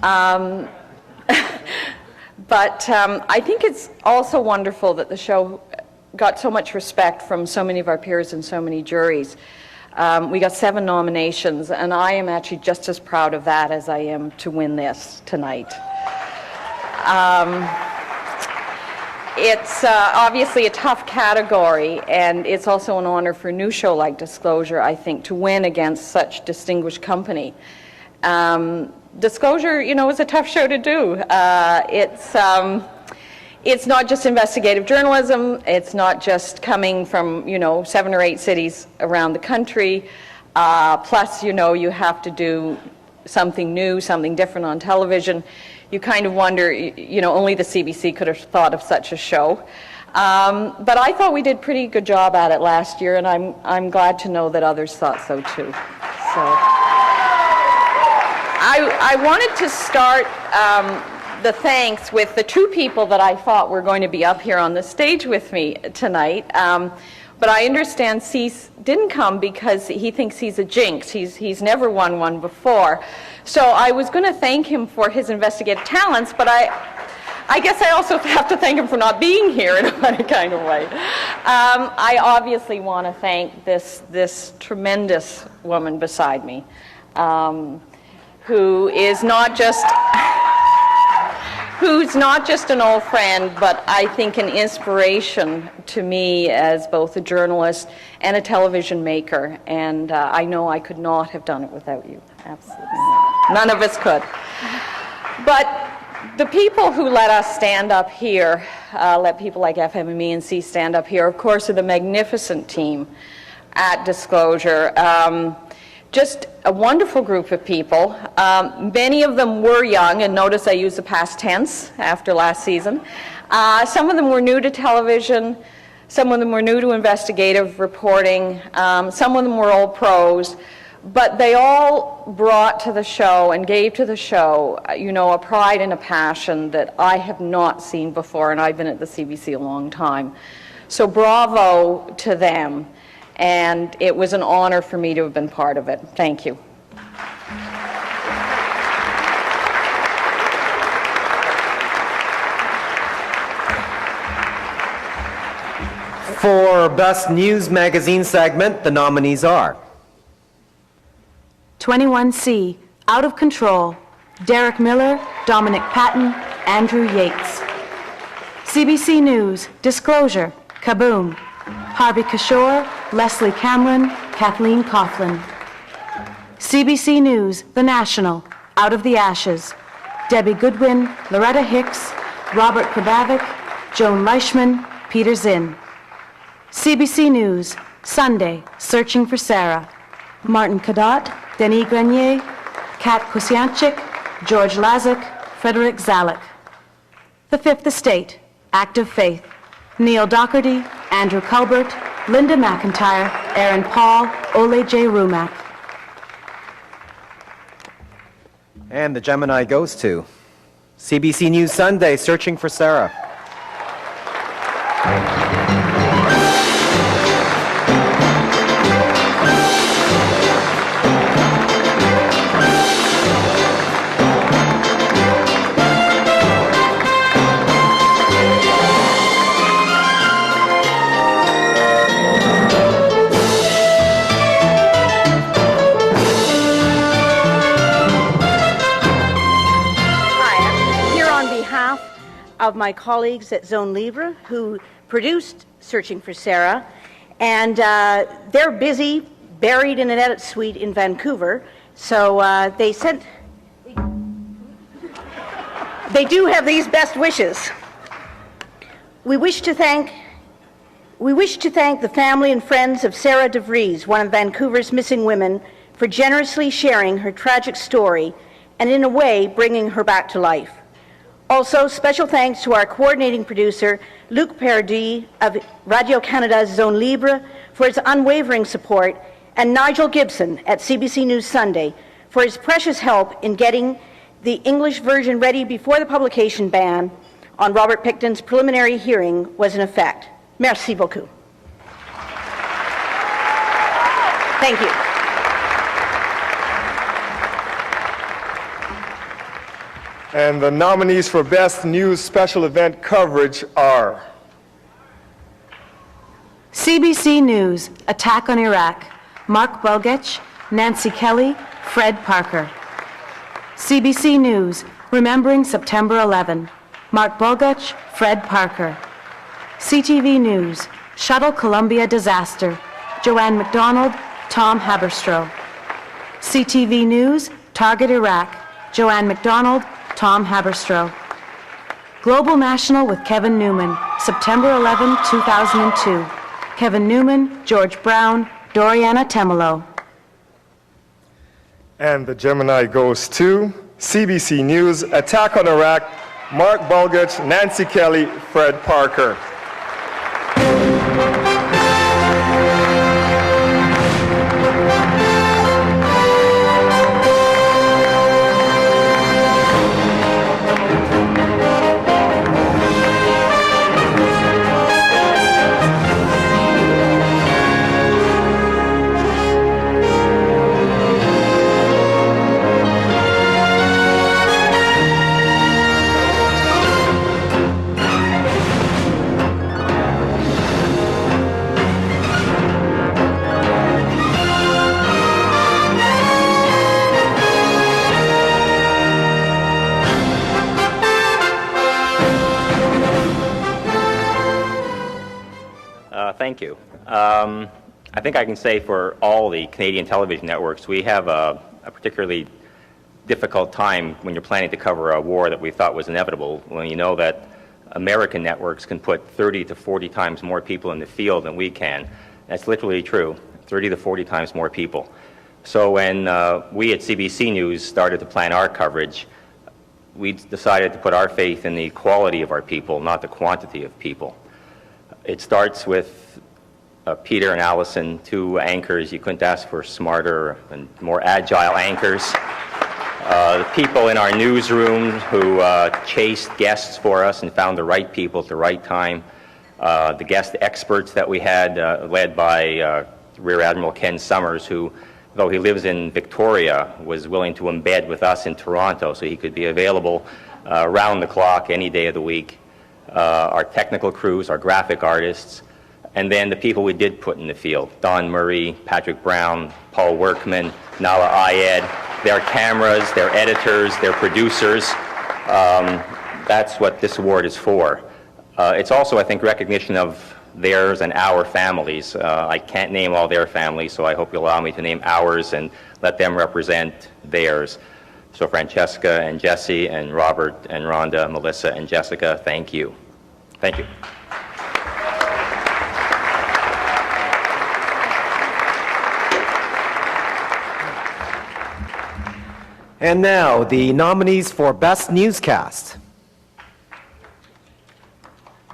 Speaker 8: But I think it's also wonderful that the show got so much respect from so many of our peers and so many juries. We got 7 nominations, and I am actually just as proud of that as I am to win this tonight. It's obviously a tough category, and it's also an honor for a new show like Disclosure, I think, to win against such distinguished company. Disclosure, you know, is a tough show to do. It's not just investigative journalism. It's not just coming from, you know, 7 or 8 cities around the country. Plus, you know, you have to do something new, something different on television. You kind of wonder, you know, only the CBC could have thought of such a show. But I thought we did a pretty good job at it last year, and I'm glad to know that others thought so too. So, I wanted to start the thanks with the two people that I thought were going to be up here on the stage with me tonight. But I understand Cease didn't come because he thinks he's a jinx. He's never won one before. So I was going to thank him for his investigative talents, but I guess I also have to thank him for not being here in a kind of way. I obviously want to thank this tremendous woman beside me, who's not just an old friend, but I think an inspiration to me as both a journalist and a television maker. And I know I could not have done it without you. Absolutely not. None of us could. But the people who let us stand up here, let people like FMME and C stand up here, of course, are the magnificent team at Disclosure. Just a wonderful group of people. Many of them were young, and notice I use the past tense after last season. Some of them were new to television. Some of them were new to investigative reporting. Some of them were old pros. But they all brought to the show and gave to the show, a pride and a passion that I have not seen before, and I've been at the CBC a long time. So bravo to them, and it was an honor for me to have been part of it. Thank you.
Speaker 3: For Best News Magazine segment, the nominees are
Speaker 1: 21C, Out of Control, Derek Miller, Dominic Patton, Andrew Yates. CBC News, Disclosure, Kaboom, Harvey Kishore, Leslie Cameron, Kathleen Coughlin. CBC News, The National, Out of the Ashes, Debbie Goodwin, Loretta Hicks, Robert Krabavik, Joan Leishman, Peter Zinn. CBC News, Sunday, Searching for Sarah, Martin Cadotte, Denis Grenier, Kat Kusianchik, George Lazik, Frederick Zalek. The Fifth Estate, Act of Faith, Neil Docherty, Andrew Culbert, Linda McIntyre, Aaron Paul, Ole J. Rumack.
Speaker 3: and the Gemini goes to CBC News Sunday, Searching for Sarah.
Speaker 5: Of my colleagues at Zone Livre who produced Searching for Sarah, and they're busy, buried in an edit suite in Vancouver, so they do have these best wishes. We wish to thank the family and friends of Sarah DeVries, one of Vancouver's missing women, for generously sharing her tragic story and in a way bringing her back to life. Also, special thanks to our coordinating producer, Luc Perdue of Radio-Canada's Zone Libre for his unwavering support, and Nigel Gibson at CBC News Sunday for his precious help in getting the English version ready before the publication ban on Robert Pickton's preliminary hearing was in effect. Merci beaucoup. Thank you.
Speaker 7: And the nominees for Best News Special Event Coverage are
Speaker 1: CBC News, Attack on Iraq, Mark Bulgech, Nancy Kelly, Fred Parker. CBC News, Remembering September 11, Mark Bulgech, Fred Parker. CTV News, Shuttle Columbia Disaster, Joanne McDonald, Tom Haberstroh. CTV News, Target Iraq, Joanne McDonald, Tom Haberstroh. Global National with Kevin Newman, September 11, 2002. Kevin Newman, George Brown, Doriana Temelo.
Speaker 7: And the Gemini goes to CBC News, Attack on Iraq, Mark Bulgech, Nancy Kelly, Fred Parker.
Speaker 9: I think I can say for all the Canadian television networks, we have a particularly difficult time when you're planning to cover a war that we thought was inevitable, when you know that American networks can put 30 to 40 times more people in the field than we can. That's literally true, 30 to 40 times more people. So when we at CBC News started to plan our coverage, we decided to put our faith in the quality of our people, not the quantity of people. It starts with Peter and Allison, two anchors. You couldn't ask for smarter and more agile anchors. The people in our newsroom who chased guests for us and found the right people at the right time. The guest experts that we had, led by Rear Admiral Ken Summers, who, though he lives in Victoria, was willing to embed with us in Toronto so he could be available around the clock any day of the week. Our technical crews, our graphic artists, and then the people we did put in the field, Don Murray, Patrick Brown, Paul Workman, Nala Ayed, their cameras, their editors, their producers. That's what this award is for. It's also, I think, recognition of theirs and our families. I can't name all their families, so I hope you'll allow me to name ours and let them represent theirs. So Francesca and Jesse and Robert and Rhonda, Melissa and Jessica, thank you. Thank you.
Speaker 3: And now, the nominees for Best Newscast.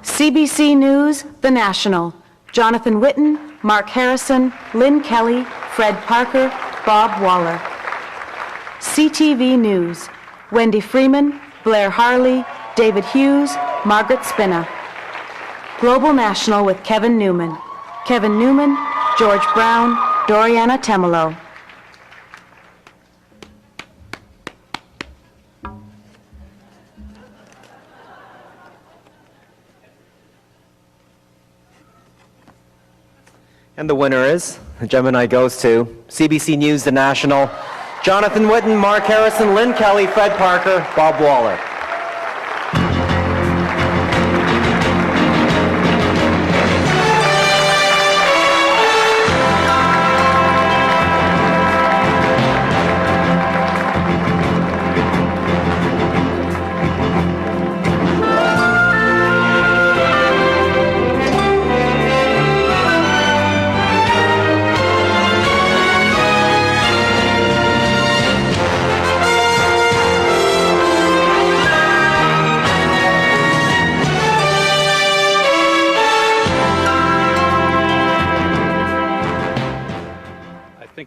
Speaker 1: CBC News, The National. Jonathan Whitten, Mark Harrison, Lynn Kelly, Fred Parker, Bob Waller. CTV News, Wendy Freeman, Blair Harley, David Hughes, Margaret Spina. Global National with Kevin Newman. Kevin Newman, George Brown, Doriana Temelo.
Speaker 3: And the winner is, the Gemini goes to CBC News, The National, Jonathan Whitten, Mark Harrison, Lynn Kelly, Fred Parker, Bob Waller.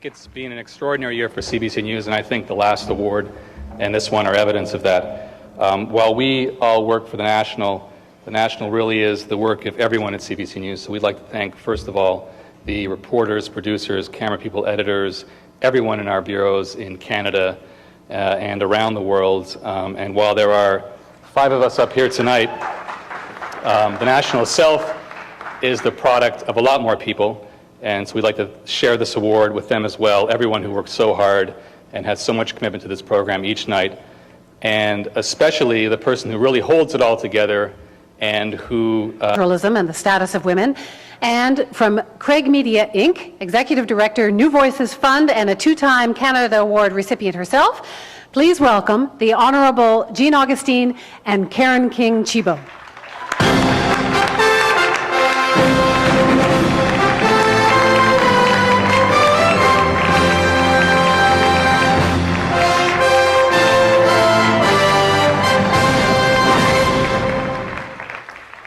Speaker 16: It's been an extraordinary year for CBC News, and I think the last award and this one are evidence of that. While we all work for the National really is the work of everyone at CBC News. So we'd like to thank, first of all, the reporters, producers, camera people, editors, everyone in our bureaus in Canada and around the world. And while there are 5 of us up here tonight, the National itself is the product of a lot more people. And so we'd like to share this award with them as well, everyone who works so hard and has so much commitment to this program each night, and especially the person who really holds it all together and who...
Speaker 2: Journalism and the status of women. And from Craig Media, Inc., Executive Director, New Voices Fund, and a 2-time Canada Award recipient herself, please welcome the Honorable Jean Augustine and Karen King-Chibo.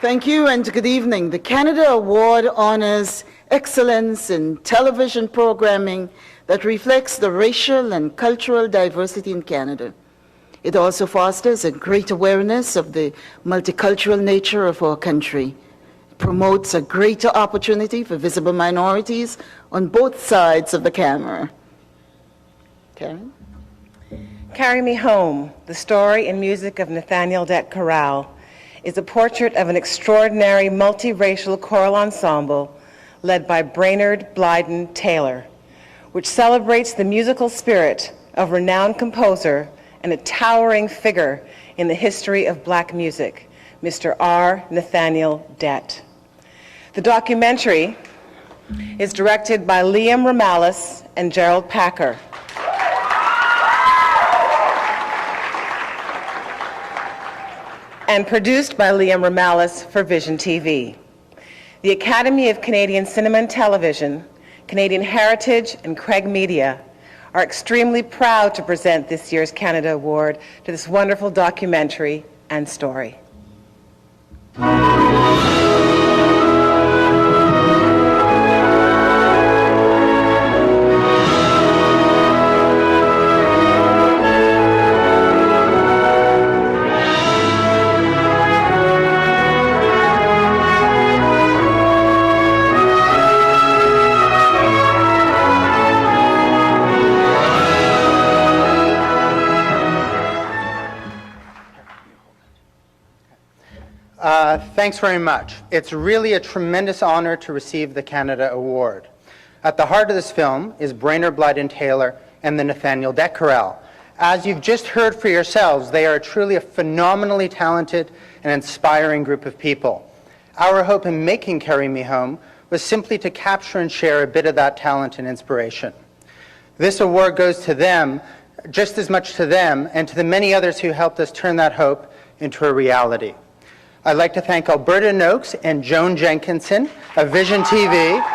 Speaker 10: Thank you and good evening. The Canada Award honors excellence in television programming that reflects the racial and cultural diversity in Canada. It also fosters a great awareness of the multicultural nature of our country. It promotes a greater opportunity for visible minorities on both sides of the camera. Karen?
Speaker 23: Carry Me Home, the story and music of Nathaniel Det Corral, is a portrait of an extraordinary multiracial choral ensemble led by Brainerd Blyden Taylor, which celebrates the musical spirit of renowned composer and a towering figure in the history of black music, Mr. R. Nathaniel Det. The documentary is directed by Liam Ramalis and Gerald Packer. And produced by Liam Ramalis for Vision TV. The Academy of Canadian Cinema and Television, Canadian Heritage, and Craig Media are extremely proud to present this year's Canada Award to this wonderful documentary and story.
Speaker 12: Thanks very much. It's really a tremendous honor to receive the Canada Award. At the heart of this film is Brainerd Blyden Taylor and the Nathaniel Dett Chorale. As you've just heard for yourselves, they are truly a phenomenally talented and inspiring group of people. Our hope in making Carry Me Home was simply to capture and share a bit of that talent and inspiration. This award goes to them, just as much to them, and to the many others who helped us turn that hope into a reality. I'd like to thank Alberta Noakes and Joan Jenkinson of Vision TV,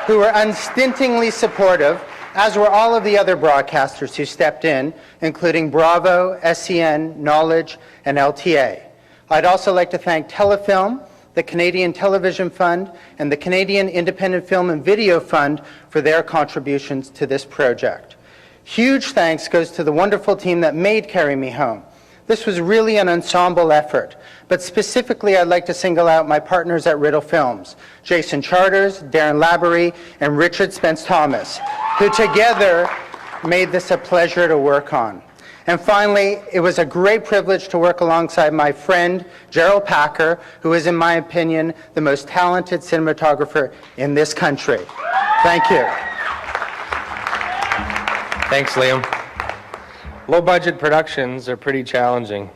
Speaker 12: who were unstintingly supportive, as were all of the other broadcasters who stepped in, including Bravo, SCN, Knowledge, and LTA. I'd also like to thank Telefilm, the Canadian Television Fund, and the Canadian Independent Film and Video Fund for their contributions to this project. Huge thanks goes to the wonderful team that made Carry Me Home. This was really an ensemble effort, but specifically I'd like to single out my partners at Riddle Films, Jason Charters, Darren Laborie, and Richard Spence-Thomas, who together made this a pleasure to work on. And finally, it was a great privilege to work alongside my friend, Gerald Packer, who is, in my opinion, the most talented cinematographer in this country. Thank you.
Speaker 13: Thanks, Liam. Low-budget productions are pretty challenging,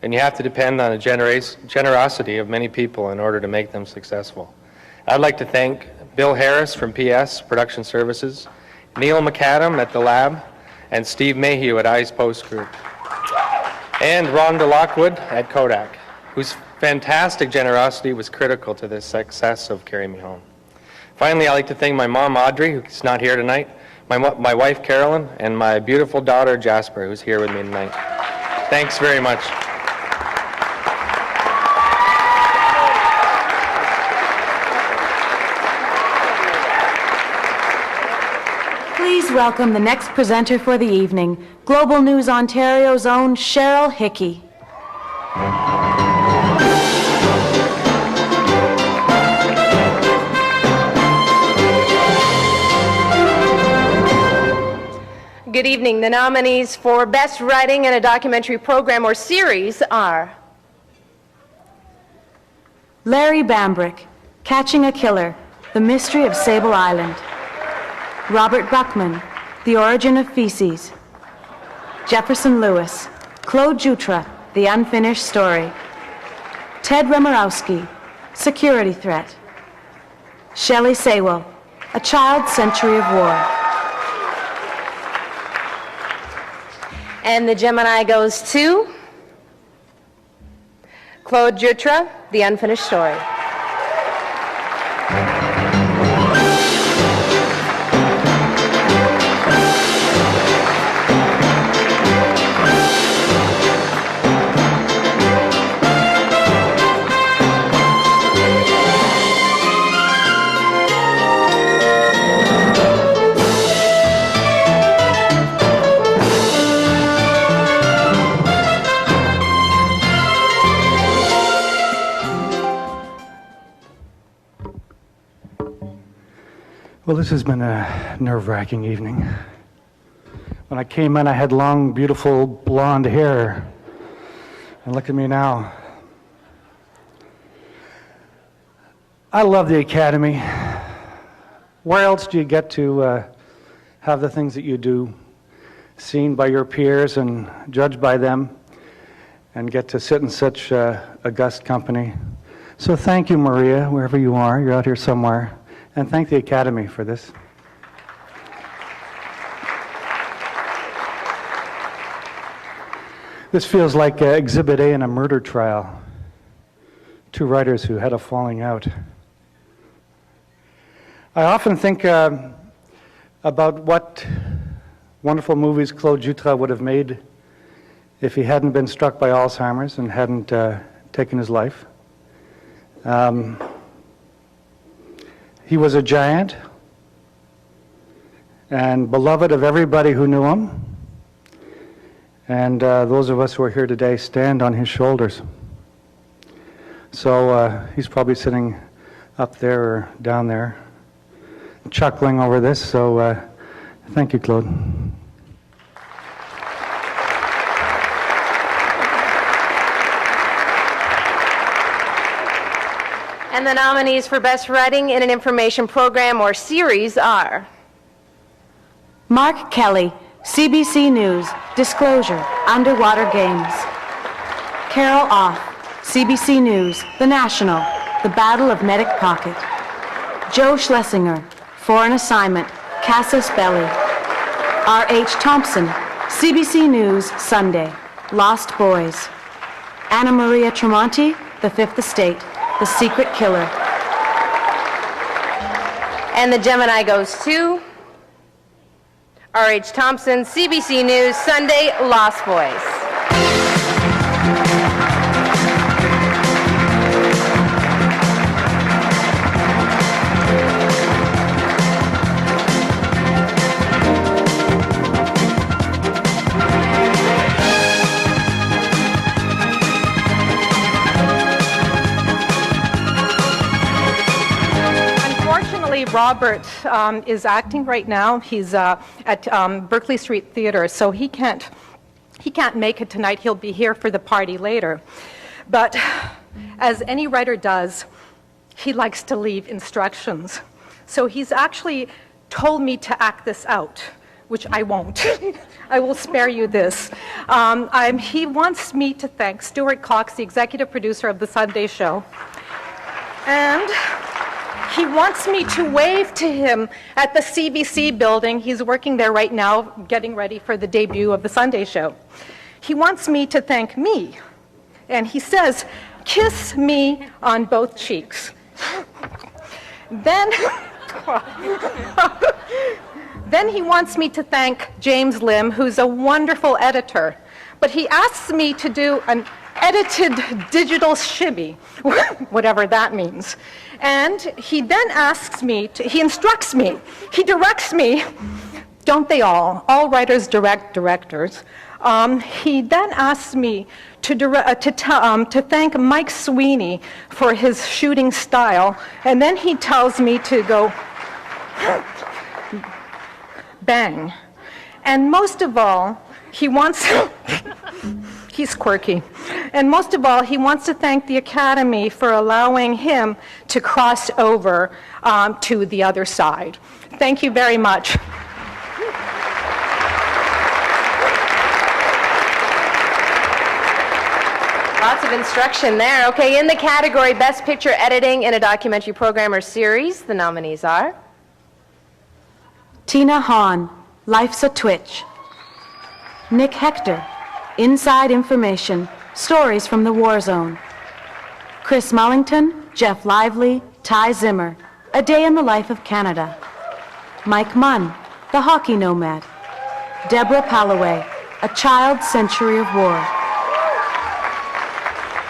Speaker 13: and you have to depend on the generosity of many people in order to make them successful. I'd like to thank Bill Harris from PS Production Services, Neil McAdam at The Lab, and Steve Mayhew at Eyes Post Group, and Rhonda Lockwood at Kodak, whose fantastic generosity was critical to the success of Carry Me Home. Finally, I'd like to thank my mom, Audrey, who's not here tonight, my wife, Carolyn, and my beautiful daughter, Jasper, who's here with me tonight. Thanks very much.
Speaker 1: Please welcome the next presenter for the evening, Global News Ontario's own Cheryl Hickey.
Speaker 17: Good evening. The nominees for Best Writing in a Documentary Program or Series are
Speaker 1: Larry Bambrick, Catching a Killer, The Mystery of Sable Island. Robert Buckman, The Origin of Feces. Jefferson Lewis, Claude Jutra, The Unfinished Story. Ted Remorowski, Security Threat. Shelley Saywell, A Child's Century of War.
Speaker 17: And the Gemini goes to Claude Jutra, The Unfinished Story.
Speaker 24: Well, this has been a nerve-wracking evening. When I came in, I had long, beautiful blonde hair. And look at me now. I love the Academy. Where else do you get to have the things that you do seen by your peers and judged by them and get to sit in such august company? So thank you, Maria, wherever you are. You're out here somewhere. and thank the Academy for this. This feels like Exhibit A in a murder trial. Two writers who had a falling out. I often think about what wonderful movies Claude Jutras would have made if he hadn't been struck by Alzheimer's and hadn't taken his life. He was a giant and beloved of everybody who knew him. And those of us who are here today stand on his shoulders. So he's probably sitting up there or down there, chuckling over this. So thank you, Claude.
Speaker 17: And the nominees for Best Writing in an Information Program or Series are
Speaker 1: Mark Kelly, CBC News, Disclosure, Underwater Games. Carol Off, CBC News, The National, The Battle of Medic Pocket. Joe Schlesinger, Foreign Assignment, Casus Belli. R.H. Thompson, CBC News, Sunday, Lost Boys. Anna Maria Tremonti, The Fifth Estate, The Secret Killer.
Speaker 17: And the Gemini goes to R.H. Thompson, CBC News, Sunday, Lost Boys.
Speaker 11: Robert is acting right now. He's at Berkeley Street Theater, so he can't make it tonight. He'll be here for the party later. But as any writer does, he likes to leave instructions. So he's actually told me to act this out, which I won't. I will spare you this. He wants me to thank Stuart Cox, the executive producer of The Sunday Show, and he wants me to wave to him at the CBC building. He's working there right now, getting ready for the debut of The Sunday Show. He wants me to thank me. And he says, kiss me on both cheeks. Then he wants me to thank James Lim, who's a wonderful editor. But he asks me to do an edited digital shimmy, whatever that means. And he then asks me, he instructs me, he directs me, don't they all? All writers direct directors. He then asks me to thank Mike Sweeney for his shooting style, and then he tells me to go bang. And most of all, he wants, he's quirky. And most of all, he wants to thank the Academy for allowing him to cross over to the other side. Thank you very much.
Speaker 17: Lots of instruction there. Okay, in the category Best Picture Editing in a Documentary Program or Series, the nominees are
Speaker 1: Tina Hahn, Life's a Twitch. Nick Hector, Inside Information, Stories from the War Zone. Chris Mullington, Jeff Lively, Ty Zimmer, A Day in the Life of Canada. Mike Munn, The Hockey Nomad. Deborah Palloway, A Child's Century of War.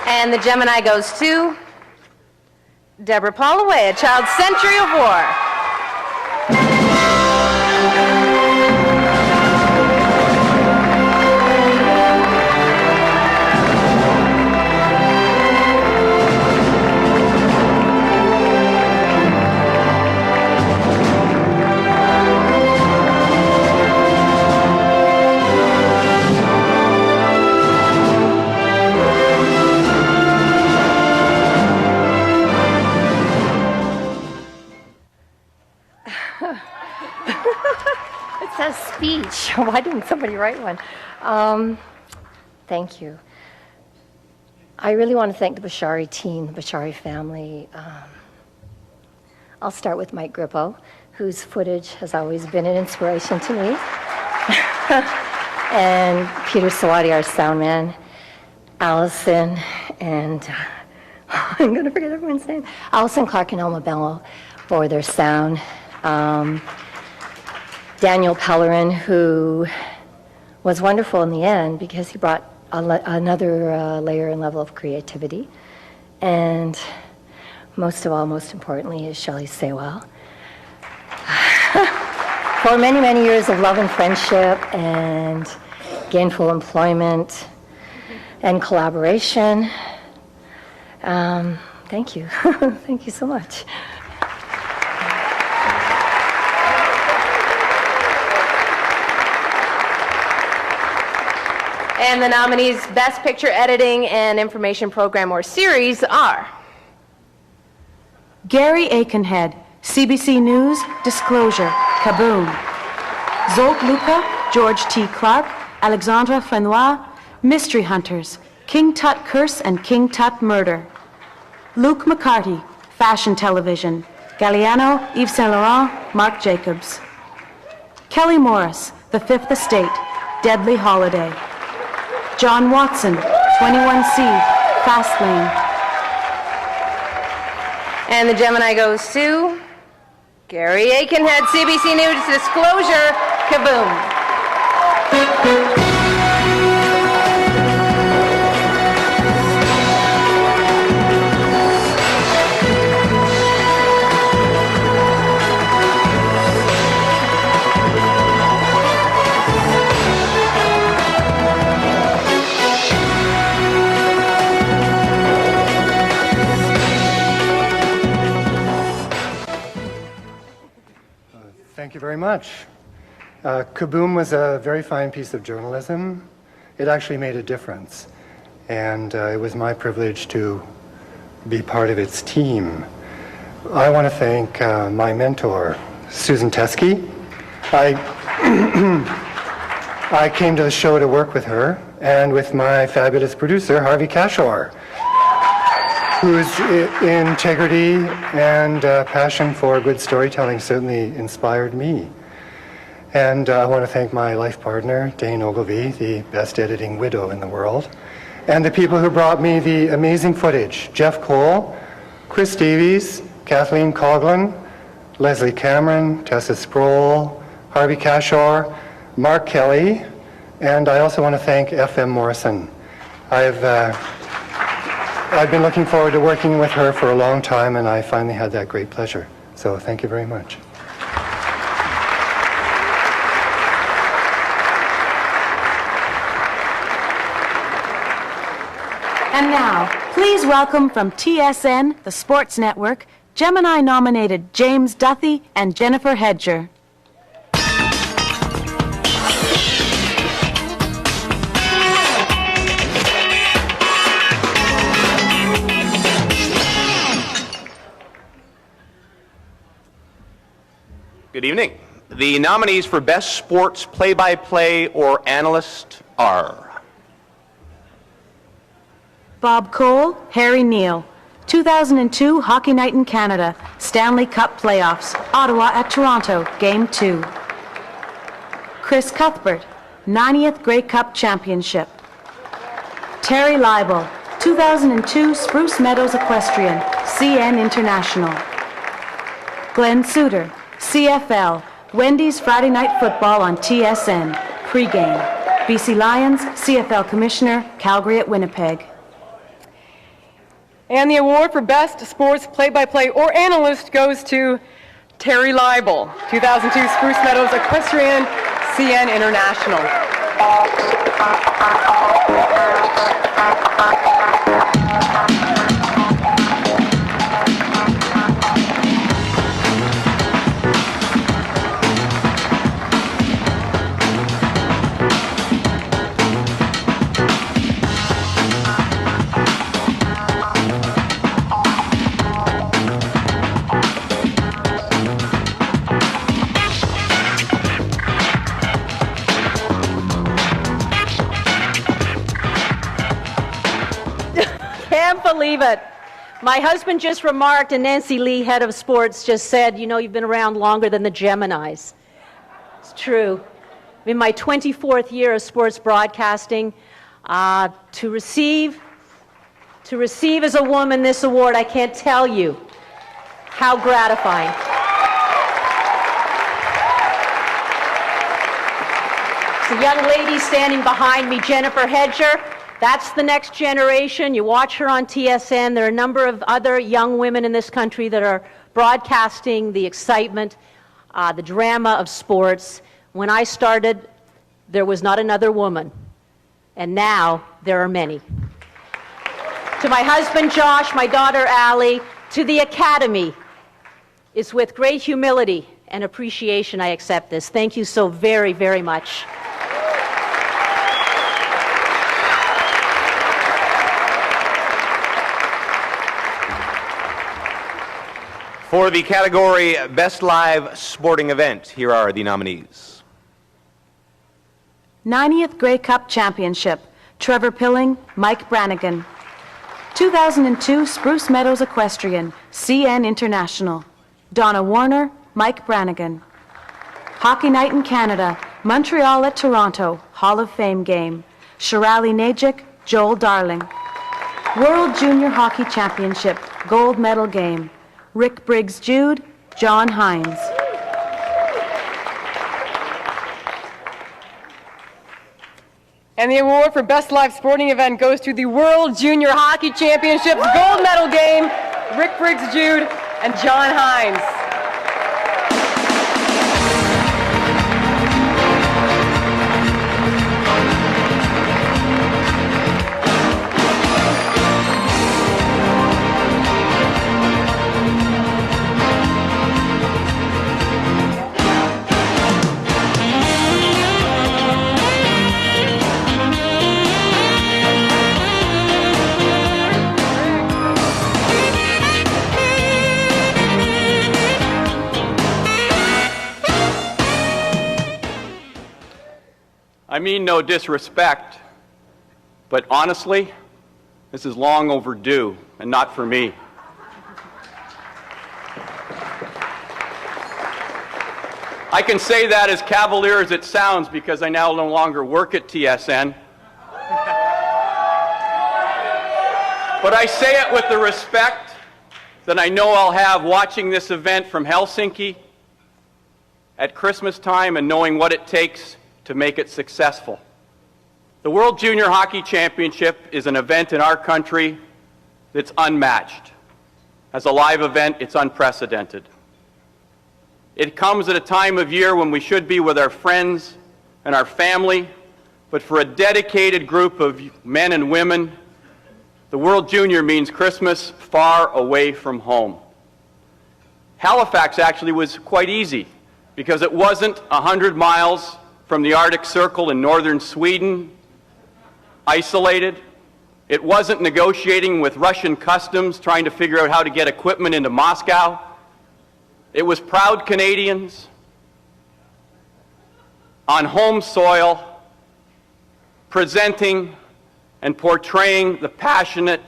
Speaker 17: And the Gemini goes to Deborah Palloway, A Child's Century of War.
Speaker 14: Speech. Why didn't somebody write one? Thank you. I really want to thank the Bashari team, the Bashari family.
Speaker 4: I'll start with Mike Grippo, whose footage has always been an inspiration to me. And Peter Sawadi, our sound man, Allison, and I'm going to forget everyone's name. Allison Clark and Elma Bello for their sound. Daniel Pellerin, who was wonderful in the end because he brought another layer and level of creativity. And most of all, most importantly, is Shelley Sewell. For many, many years of love and friendship and gainful employment and collaboration. Thank you. Thank you so much.
Speaker 17: And the nominees Best Picture Editing and Information Program or Series are
Speaker 1: Gary Aikenhead, CBC News, Disclosure, Kaboom. Zolt Luca, George T. Clark, Alexandra Frenois, Mystery Hunters, King Tut Curse and King Tut Murder. Luke McCarty, Fashion Television, Galliano, Yves Saint Laurent, Marc Jacobs. Kelly Morris, The Fifth Estate, Deadly Holiday. John Watson, 21C, Fastlane.
Speaker 17: And the Gemini goes to Gary Aikenhead, CBC News, Disclosure, Kaboom.
Speaker 14: Thank you very much. Kaboom was a very fine piece of journalism. It actually made a difference. And it was my privilege to be part of its team. I want to thank my mentor, Susan Teskey. I came to the show to work with her and with my fabulous producer, Harvey Kashor, whose integrity and passion for good storytelling certainly inspired me. And I want to thank my life partner, Dane Ogilvy, the best editing widow in the world, and the people who brought me the amazing footage, Jeff Cole, Chris Davies, Kathleen Coughlin, Leslie Cameron, Tessa Sproul, Harvey Kashor, Mark Kelly, and I also want to thank F.M. Morrison. I've been looking forward to working with her for a long time, and I finally had that great pleasure. So thank you very much.
Speaker 1: And now, please welcome from TSN, the Sports Network, Gemini-nominated James Duthie and Jennifer Hedger.
Speaker 15: Good evening. The nominees for Best Sports Play-by-Play or Analyst are
Speaker 1: Bob Cole, Harry Neal. 2002 Hockey Night in Canada, Stanley Cup Playoffs, Ottawa at Toronto, Game 2. Chris Cuthbert, 90th Grey Cup Championship. Terry Leibel, 2002 Spruce Meadows Equestrian, CN International. Glenn Suter, CFL, Wendy's Friday Night Football on TSN, pregame. BC Lions, CFL Commissioner, Calgary at Winnipeg.
Speaker 18: And the award for Best Sports Play-by-Play or Analyst goes to Terry Leibel, 2002 Spruce Meadows Equestrian, CN International.
Speaker 11: Can't believe it.
Speaker 19: My husband just remarked, and Nancy Lee, head of sports, just said, you know, you've been around longer than the Geminis. It's true. I'm in my 24th year of sports broadcasting. To receive as a woman this award, I can't tell you how gratifying. The young lady standing behind me, Jennifer Hedger, that's the next generation. You watch her on TSN. There are a number of other young women in this country that are broadcasting the excitement, the drama of sports. When I started, there was not another woman, and now there are many. To my husband, Josh, my daughter, Allie, to the Academy, it's with great humility and appreciation I accept this. Thank you so very, very much.
Speaker 15: For the category Best Live Sporting Event, here are the nominees.
Speaker 1: 90th Grey Cup Championship, Trevor Pilling, Mike Brannigan. 2002 Spruce Meadows Equestrian, CN International, Donna Warner, Mike Brannigan. Hockey Night in Canada, Montreal at Toronto, Hall of Fame game, Shirali Najik, Joel Darling. World Junior Hockey Championship, gold medal game, Rick Briggs Jude, John Hines.
Speaker 18: And the award for Best Live Sporting Event goes to the World Junior Hockey Championships gold medal game, Rick Briggs Jude and John Hines.
Speaker 15: I mean no disrespect, but honestly, this is long overdue, and not for me. I can say that as cavalier as it sounds because I now no longer work at TSN. But I say it with the respect that I know I'll have watching this event from Helsinki at Christmas time and knowing what it takes to make it successful. The World Junior Hockey Championship is an event in our country that's unmatched. As a live event, it's unprecedented. It comes at a time of year when we should be with our friends and our family, but for a dedicated group of men and women, the World Junior means Christmas far away from home. Halifax actually was quite easy because it wasn't 100 miles from the Arctic Circle in northern Sweden, isolated. It wasn't negotiating with Russian customs, trying to figure out how to get equipment into Moscow. It was proud Canadians on home soil, presenting and portraying the passionate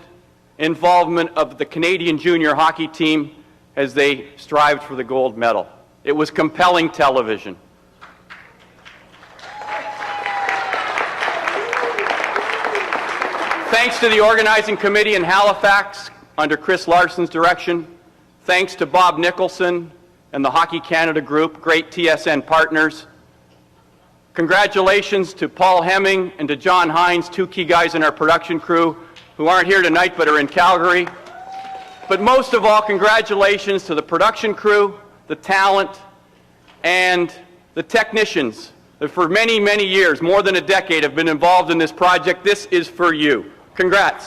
Speaker 15: involvement of the Canadian junior hockey team as they strived for the gold medal. It was compelling television. Thanks to the organizing committee in Halifax under Chris Larson's direction. Thanks to Bob Nicholson and the Hockey Canada Group, great TSN partners. Congratulations to Paul Hemming and to John Hines, two key guys in our production crew who aren't here tonight but are in Calgary. But most of all, congratulations to the production crew, the talent, and the technicians that for many, many years, more than a decade, have been involved in this project. This is for you. Congrats.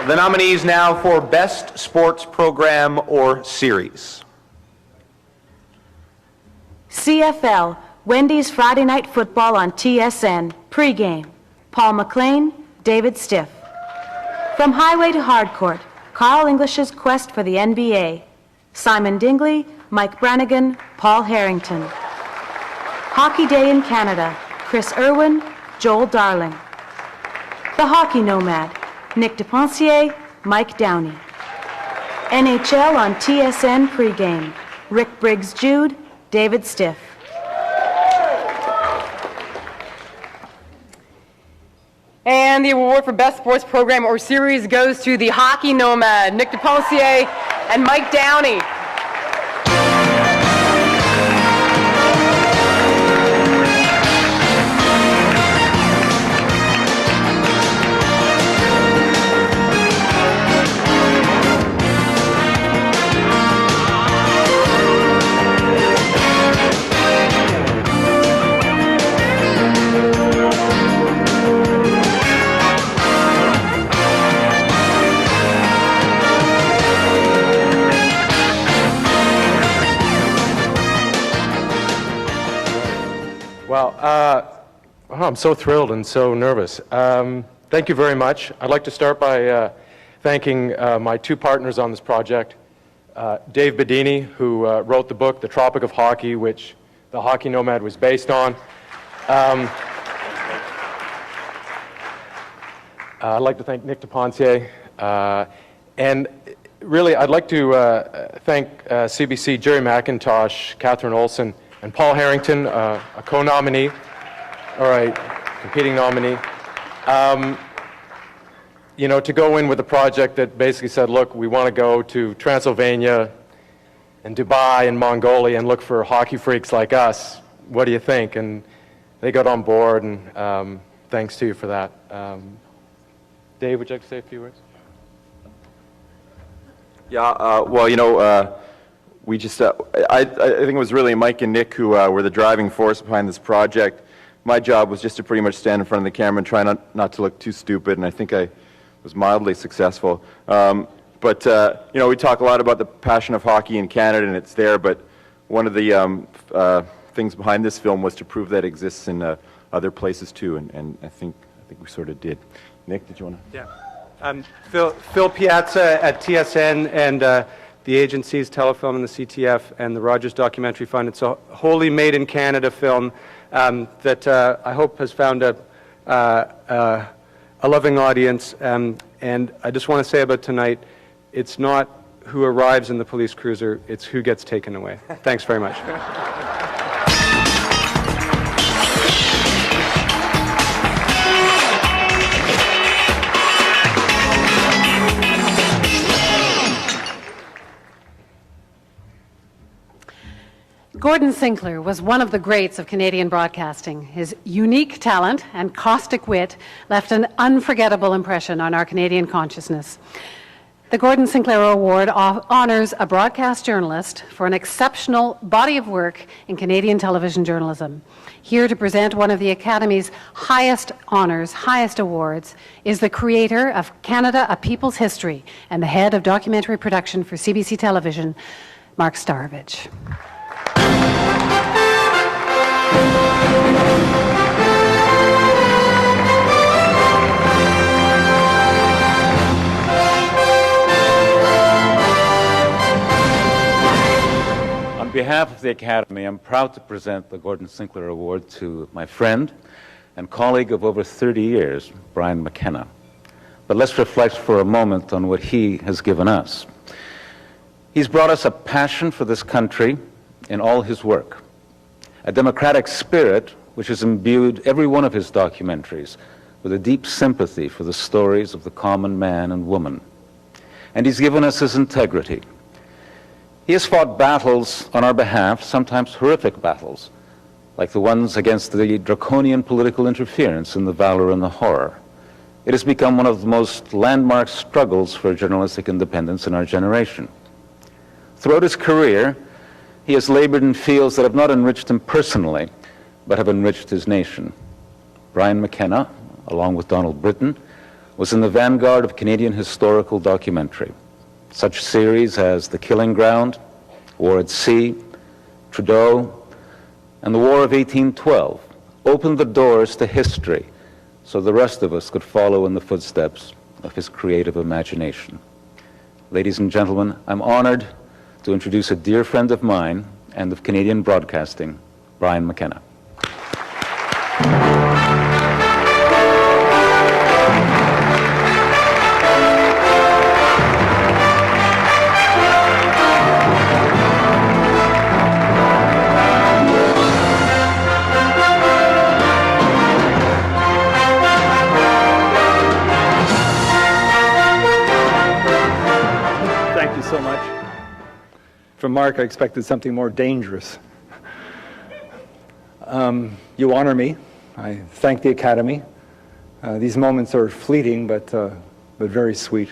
Speaker 15: The nominees now for Best Sports Program or Series.
Speaker 1: CFL, Wendy's Friday Night Football on TSN, pregame. Paul McLean, David Stiff. From Highway to Hardcourt, Carl English's quest for the NBA. Simon Dingley, Mike Brannigan, Paul Harrington. Hockey Day in Canada, Chris Irwin, Joel Darling. The Hockey Nomad, Nick DePonsier, Mike Downey. NHL on TSN pregame, Rick Briggs-Jude, David Stiff.
Speaker 18: And the award for Best Sports Program or Series goes to the Hockey Nomad, Nick DePonsier and Mike Downey.
Speaker 6: Well, I'm so thrilled and so nervous. Thank you very much. I'd like to start by thanking my two partners on this project, Dave Bedini, who wrote the book, The Tropic of Hockey, which the Hockey Nomad was based on. I'd like to thank Nick DePonsier. And really, I'd like to thank CBC, Jerry McIntosh, Catherine Olson, and Paul Harrington, a co-nominee, competing nominee. You know, to go in with a project that basically said, look, we want to go to Transylvania and Dubai and Mongolia and look for hockey freaks like us. What do you think? And they got on board, and thanks to you for that. Dave, would you like to say a few words?
Speaker 20: Yeah, well, you know, we just, I think it was really Mike and Nick who were the driving force behind this project. My job was just to pretty much stand in front of the camera and try not to look too stupid, and I think I was mildly successful. But, you know, we talk a lot about the passion of hockey in Canada, and it's there, but one of the things behind this film was to prove that it exists in other places too, and I think we sort of did. Nick, did you want to?
Speaker 21: Yeah. Phil Piazza at TSN and the agencies, Telefilm and the CTF and the Rogers Documentary Fund. It's a wholly made in Canada film that I hope has found a loving audience. And I just want to say about tonight, it's not who arrives in the police cruiser, it's who gets taken away. Thanks very much.
Speaker 2: Gordon Sinclair was one of the greats of Canadian broadcasting. His unique talent and caustic wit left an unforgettable impression on our Canadian consciousness. The Gordon Sinclair Award honors a broadcast journalist for an exceptional body of work in Canadian television journalism. Here to present one of the Academy's highest honors, highest awards, is the creator of Canada, A People's History, and the head of documentary production for CBC Television, Mark Starovich.
Speaker 22: On behalf of the Academy, I'm proud to present the Gordon Sinclair Award to my friend and colleague of over 30 years, Brian McKenna. But let's reflect for a moment on what he has given us. He's brought us a passion for this country in all his work, a democratic spirit which has imbued every one of his documentaries with a deep sympathy for the stories of the common man and woman. And he's given us his integrity. He has fought battles on our behalf, sometimes horrific battles, like the ones against the draconian political interference in The Valor and the Horror. It has become one of the most landmark struggles for journalistic independence in our generation. Throughout his career, he has labored in fields that have not enriched him personally, but have enriched his nation. Brian McKenna, along with Donald Britton, was in the vanguard of Canadian historical documentary. Such series as The Killing Ground, War at Sea, Trudeau, and the War of 1812 opened the doors to history so the rest of us could follow in the footsteps of his creative imagination. Ladies and gentlemen, I'm honored to introduce a dear friend of mine and of Canadian broadcasting, Brian McKenna.
Speaker 24: so much. From Mark, I expected something more dangerous. You honor me. I thank the Academy. These moments are fleeting, but very sweet,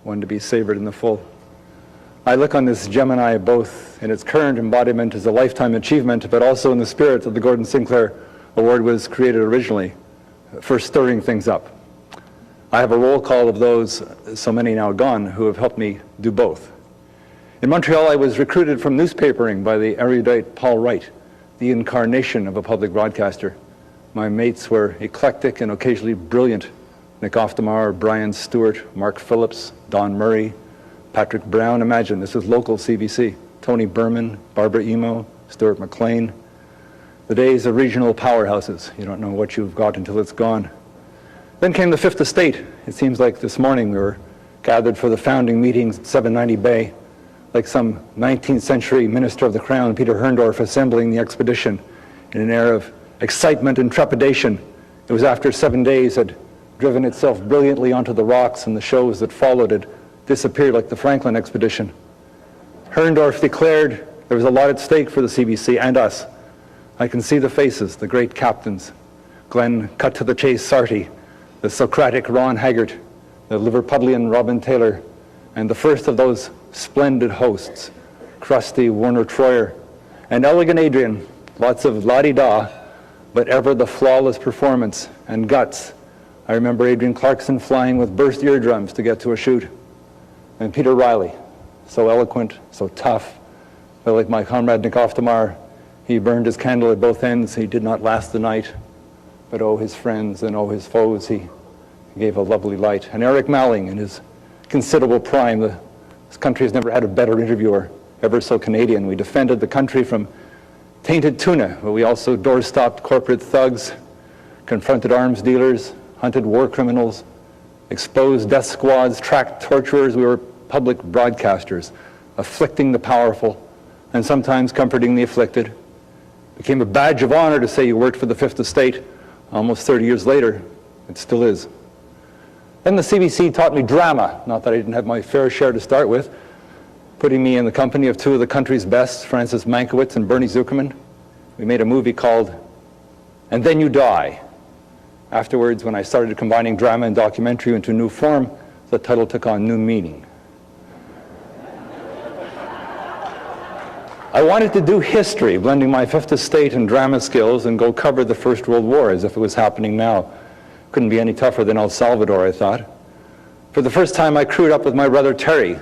Speaker 24: one to be savored in the full. I look on this Gemini both in its current embodiment as a lifetime achievement, but also in the spirit that the Gordon Sinclair Award was created originally, for stirring things up. I have a roll call of those, so many now gone, who have helped me do both. In Montreal, I was recruited from newspapering by the erudite Paul Wright, the incarnation of a public broadcaster. My mates were eclectic and occasionally brilliant. Nick Oftemar, Brian Stewart, Mark Phillips, Don Murray, Patrick Brown. Imagine, this is local CBC. Tony Berman, Barbara Emo, Stuart McLean. The days of regional powerhouses. You don't know what you've got until it's gone. Then came the Fifth Estate. It seems like this morning we were gathered for the founding meetings at 790 Bay, like some 19th century minister of the crown, Peter Herndorf, assembling the expedition in an air of excitement and trepidation. It was after 7 days had driven itself brilliantly onto the rocks, and the shows that followed had disappeared like the Franklin expedition. Herndorf declared there was a lot at stake for the CBC and us. I can see the faces, the great captains. Glenn cut-to-the-chase Sarty, the Socratic Ron Haggart, the Liverpudlian Robin Taylor, and the first of those splendid hosts, crusty Werner Troyer, and elegant Adrian, lots of la-di-da, but ever the flawless performance and guts. I remember Adrian Clarkson flying with burst eardrums to get to a shoot. And Peter Riley, so eloquent, so tough, but like my comrade Nick Oftemar, he burned his candle at both ends. He did not last the night, but oh, his friends and oh, his foes, he gave a lovely light. And Eric Malling, in his considerable prime, this country has never had a better interviewer, ever so Canadian. We defended the country from tainted tuna, but we also doorstopped corporate thugs, confronted arms dealers, hunted war criminals, exposed death squads, tracked torturers. We were public broadcasters, afflicting the powerful and sometimes comforting the afflicted. It became a badge of honor to say you worked for the Fifth Estate. Almost 30 years later, it still is. Then the CBC taught me drama, not that I didn't have my fair share to start with, putting me in the company of two of the country's best, Francis Mankiewicz and Bernie Zuckerman. We made a movie called And Then You Die. Afterwards, when I started combining drama and documentary into a new form, the title took on new meaning. I wanted to do history, blending my Fifth Estate and drama skills, and go cover the First World War as if it was happening now. Couldn't be any tougher than El Salvador, I thought. For the first time, I crewed up with my brother Terry.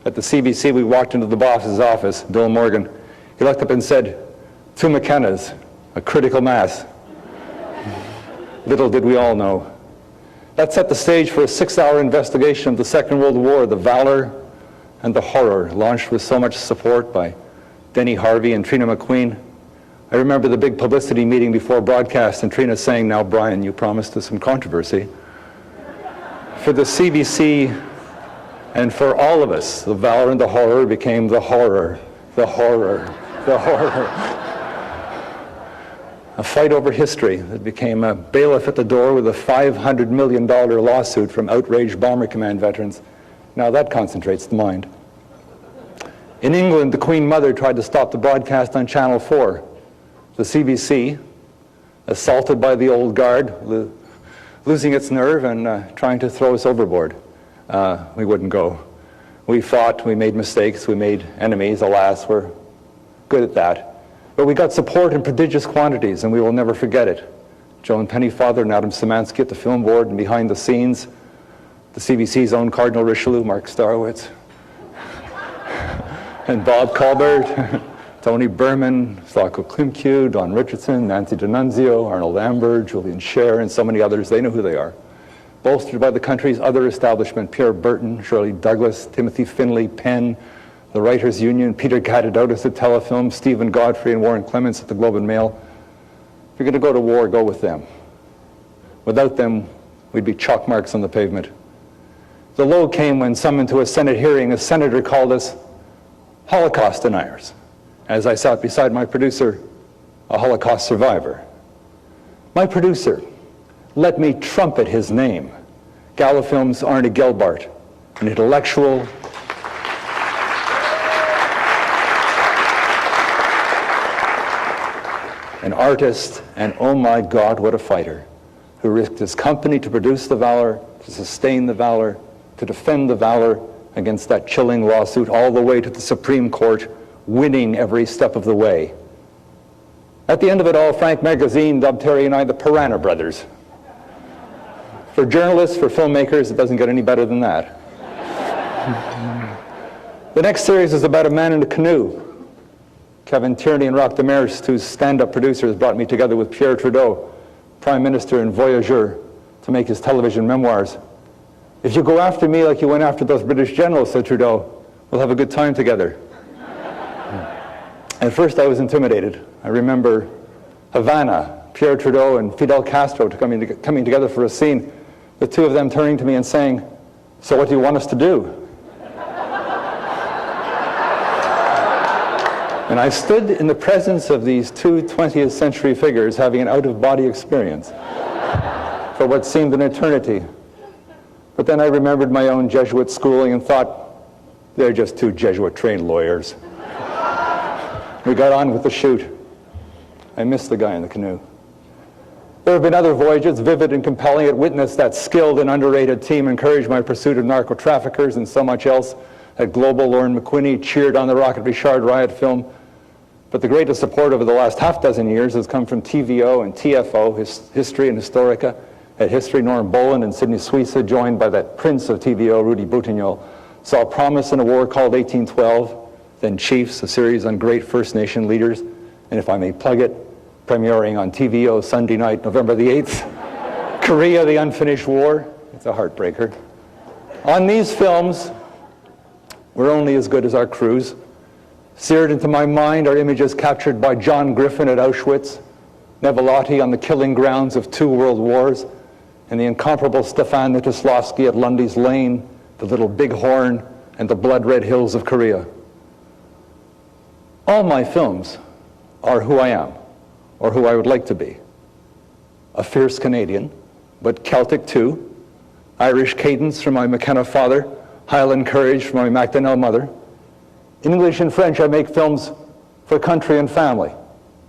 Speaker 24: At the CBC, we walked into the boss's office, Bill Morgan. He looked up and said, "Two McKennas, a critical mass." Little did we all know. That set the stage for a 6-hour investigation of the Second World War, the valor and the horror, launched with so much support by Denny Harvey and Trina McQueen. I remember the big publicity meeting before broadcast and Trina saying, "Now, Brian, you promised us some controversy." For the CBC and for all of us, the valor and the horror became the horror, the horror, the horror. A fight over history that became a bailiff at the door with a $500 million lawsuit from outraged Bomber Command veterans. Now that concentrates the mind. In England, the Queen Mother tried to stop the broadcast on Channel 4. The CBC, assaulted by the old guard, losing its nerve and trying to throw us overboard. We wouldn't go. We fought, we made mistakes, we made enemies. Alas, we're good at that. But we got support in prodigious quantities, and we will never forget it. Joan Pennyfather and Adam Szymanski at the film board, and behind the scenes, the CBC's own Cardinal Richelieu, Mark Starowitz, and Bob Colbert, Tony Berman, Slavko Klimke, Don Richardson, Nancy D'Annunzio, Arnold Amber, Julian Scher, and so many others. They know who they are. Bolstered by the country's other establishment, Pierre Burton, Shirley Douglas, Timothy Finley, Penn, the Writers' Union, Peter Catadoudis at Telefilm, Stephen Godfrey and Warren Clements at the Globe and Mail. If you're going to go to war, go with them. Without them, we'd be chalk marks on the pavement. The low came when, summoned to a Senate hearing, a senator called us Holocaust deniers, as I sat beside my producer, a Holocaust survivor. My producer, let me trumpet his name, Gala Films' Arne Gelbart, an intellectual,
Speaker 5: an artist, and oh my God, what a fighter, who risked his company to produce the valor, to sustain the valor, to defend the valor against that chilling lawsuit all the way to the Supreme Court, winning every step of the way. At the end of it all, Frank Magazine dubbed Terry and I the Piranha Brothers. For journalists, for filmmakers, it doesn't get any better than that. The next series is about a man in a canoe. Kevin Tierney and Roch Demers, whose stand-up producers, brought me together with Pierre Trudeau, Prime Minister and Voyageur, to make his television memoirs. If you go after me like you went after those British generals, said Trudeau, we'll have a good time together. At first I was intimidated. I remember Havana, Pierre Trudeau and Fidel Castro coming together for a scene, the two of them turning to me and saying, so what do you want us to do? And I stood in the presence of these two 20th century figures having an out-of-body experience for what seemed an eternity. But then I remembered my own Jesuit schooling and thought, they're just two Jesuit-trained lawyers. We got on with the shoot. I missed the guy in the canoe. There have been other voyages, vivid and compelling. It witnessed that skilled and underrated team encourage my pursuit of narco-traffickers and so much else. At Global, Lauren McQuinney cheered on the Rocket Richard riot film. But the greatest support over the last half-dozen years has come from TVO and TFO, History and Historica. At History, Norm Boland and Sidney Suissa, joined by that prince of TVO, Rudy Boutignol, saw promise in a war called 1812, then Chiefs, a series on great First Nation leaders, and if I may plug it, premiering on TVO Sunday night, November the 8th, Korea, the Unfinished War. It's a heartbreaker. On these films, we're only as good as our crews. Seared into my mind are images captured by John Griffin at Auschwitz, Nevelotti on the killing grounds of 2 world wars, and the incomparable Stefan Nitislavsky at Lundy's Lane, the Little Bighorn, and the blood-red hills of Korea. All my films are who I am, or who I would like to be. A fierce Canadian, but Celtic too. Irish cadence from my McKenna father, Highland courage from my Macdonnell mother. In English and French, I make films for country and family,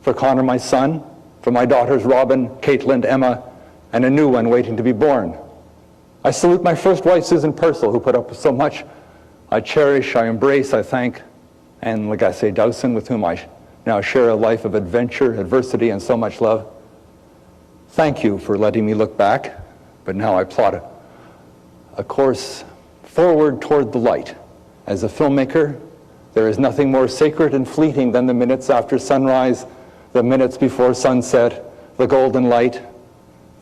Speaker 5: for Connor, my son, for my daughters Robin, Caitlin, Emma, and a new one waiting to be born. I salute my first wife, Susan Purcell, who put up with so much. I cherish, I embrace, I thank Anne Lagasse Dowson, with whom I now share a life of adventure, adversity, and so much love. Thank you for letting me look back, but now I plot a course forward toward the light. As a filmmaker, there is nothing more sacred and fleeting than the minutes after sunrise, the minutes before sunset, the golden light,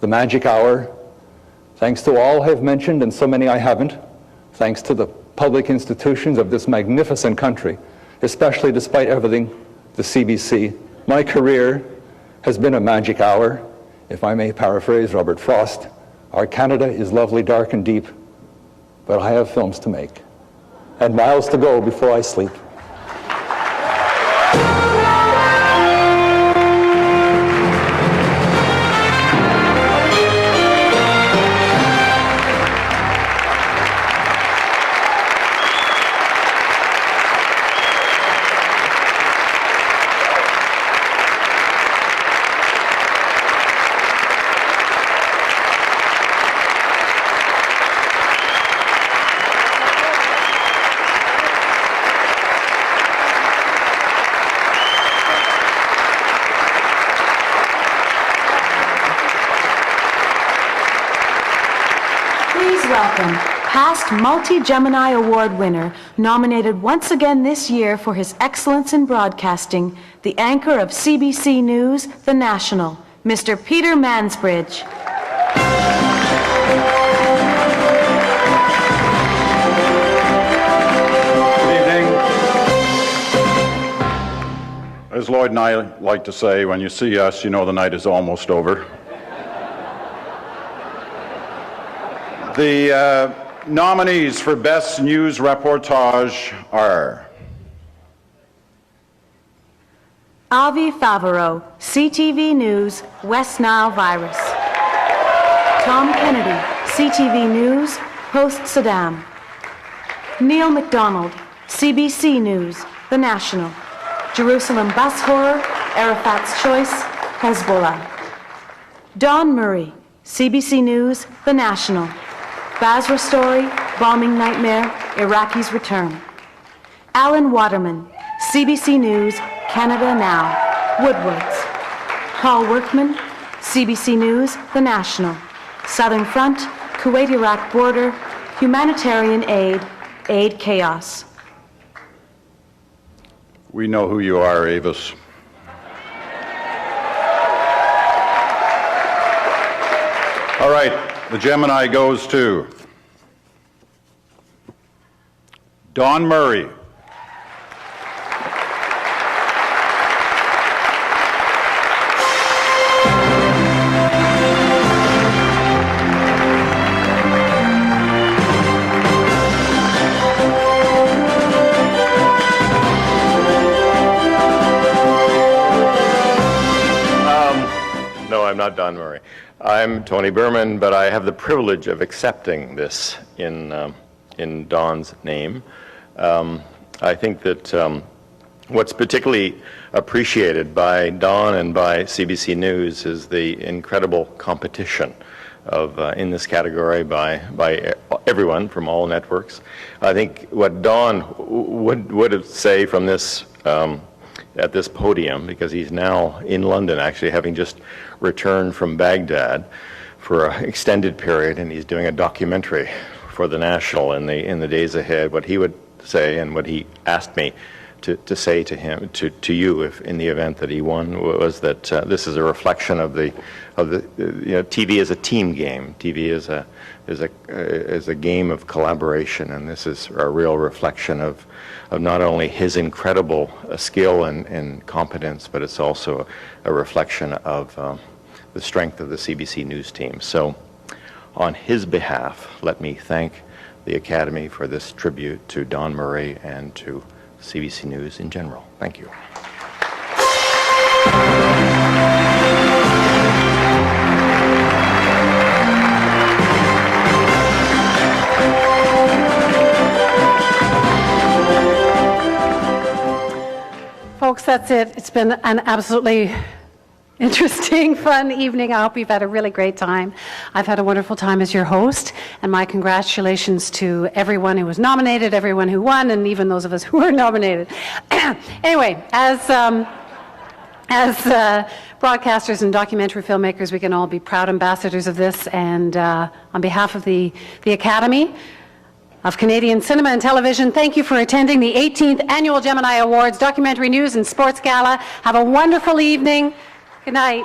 Speaker 5: the magic hour. Thanks to all I have mentioned and so many I haven't, thanks to the public institutions of this magnificent country, especially despite everything, the CBC, my career has been a magic hour. If I may paraphrase Robert Frost, our Canada is lovely, dark, and deep, but I have films to make and miles to go before I sleep.
Speaker 1: Welcome, past multi-Gemini Award winner, nominated once again this year for his excellence in broadcasting, the anchor of CBC News, The National, Mr. Peter Mansbridge.
Speaker 7: Good evening. As Lloyd and I like to say, when you see us, you know the night is almost over. The nominees for Best News Reportage are
Speaker 1: Avi Favreau, CTV News, West Nile virus. Tom Kennedy, CTV News, post-Saddam. Neil MacDonald, CBC News, The National. Jerusalem bus horror, Arafat's Choice. Hezbollah. Dawn Murray, CBC News, The National. Basra Story, Bombing Nightmare, Iraqis Return. Alan Waterman, CBC News, Canada Now, Woodwards. Paul Workman, CBC News, The National. Southern Front, Kuwait-Iraq Border, Humanitarian Aid, Aid Chaos.
Speaker 7: We know who you are, Avis. All right, the Gemini goes to Dawn Murray.
Speaker 3: No, I'm not Don Murray. I'm Tony Berman, but I have the privilege of accepting this in Don's name. I think that what's particularly appreciated by Don and by CBC News is the incredible competition of in this category by everyone from all networks. I think what Don would say from this at this podium, because he's now in London, actually having just returned from Baghdad for an extended period, and he's doing a documentary for the National in the days ahead. What he would say, and what he asked me to say to him, to you, if in the event that he won, was that this is a reflection of the TV is a team game. TV is a game of collaboration, and this is a real reflection of not only his incredible skill and competence, but it's also a reflection of the strength of the CBC News team. So, on his behalf, let me thank the Academy for this tribute to Dawn Murray and to CBC News in general. Thank you.
Speaker 2: Folks, that's it. It's been an absolutely interesting, fun evening. I hope you've had a really great time. I've had a wonderful time as your host, and my congratulations to everyone who was nominated, everyone who won, and even those of us who were nominated. Anyway, as broadcasters and documentary filmmakers, we can all be proud ambassadors of this, and on behalf of the Academy of Canadian Cinema and Television, thank you for attending the 18th Annual Gemini Awards Documentary News and Sports Gala. Have a wonderful evening. Good night.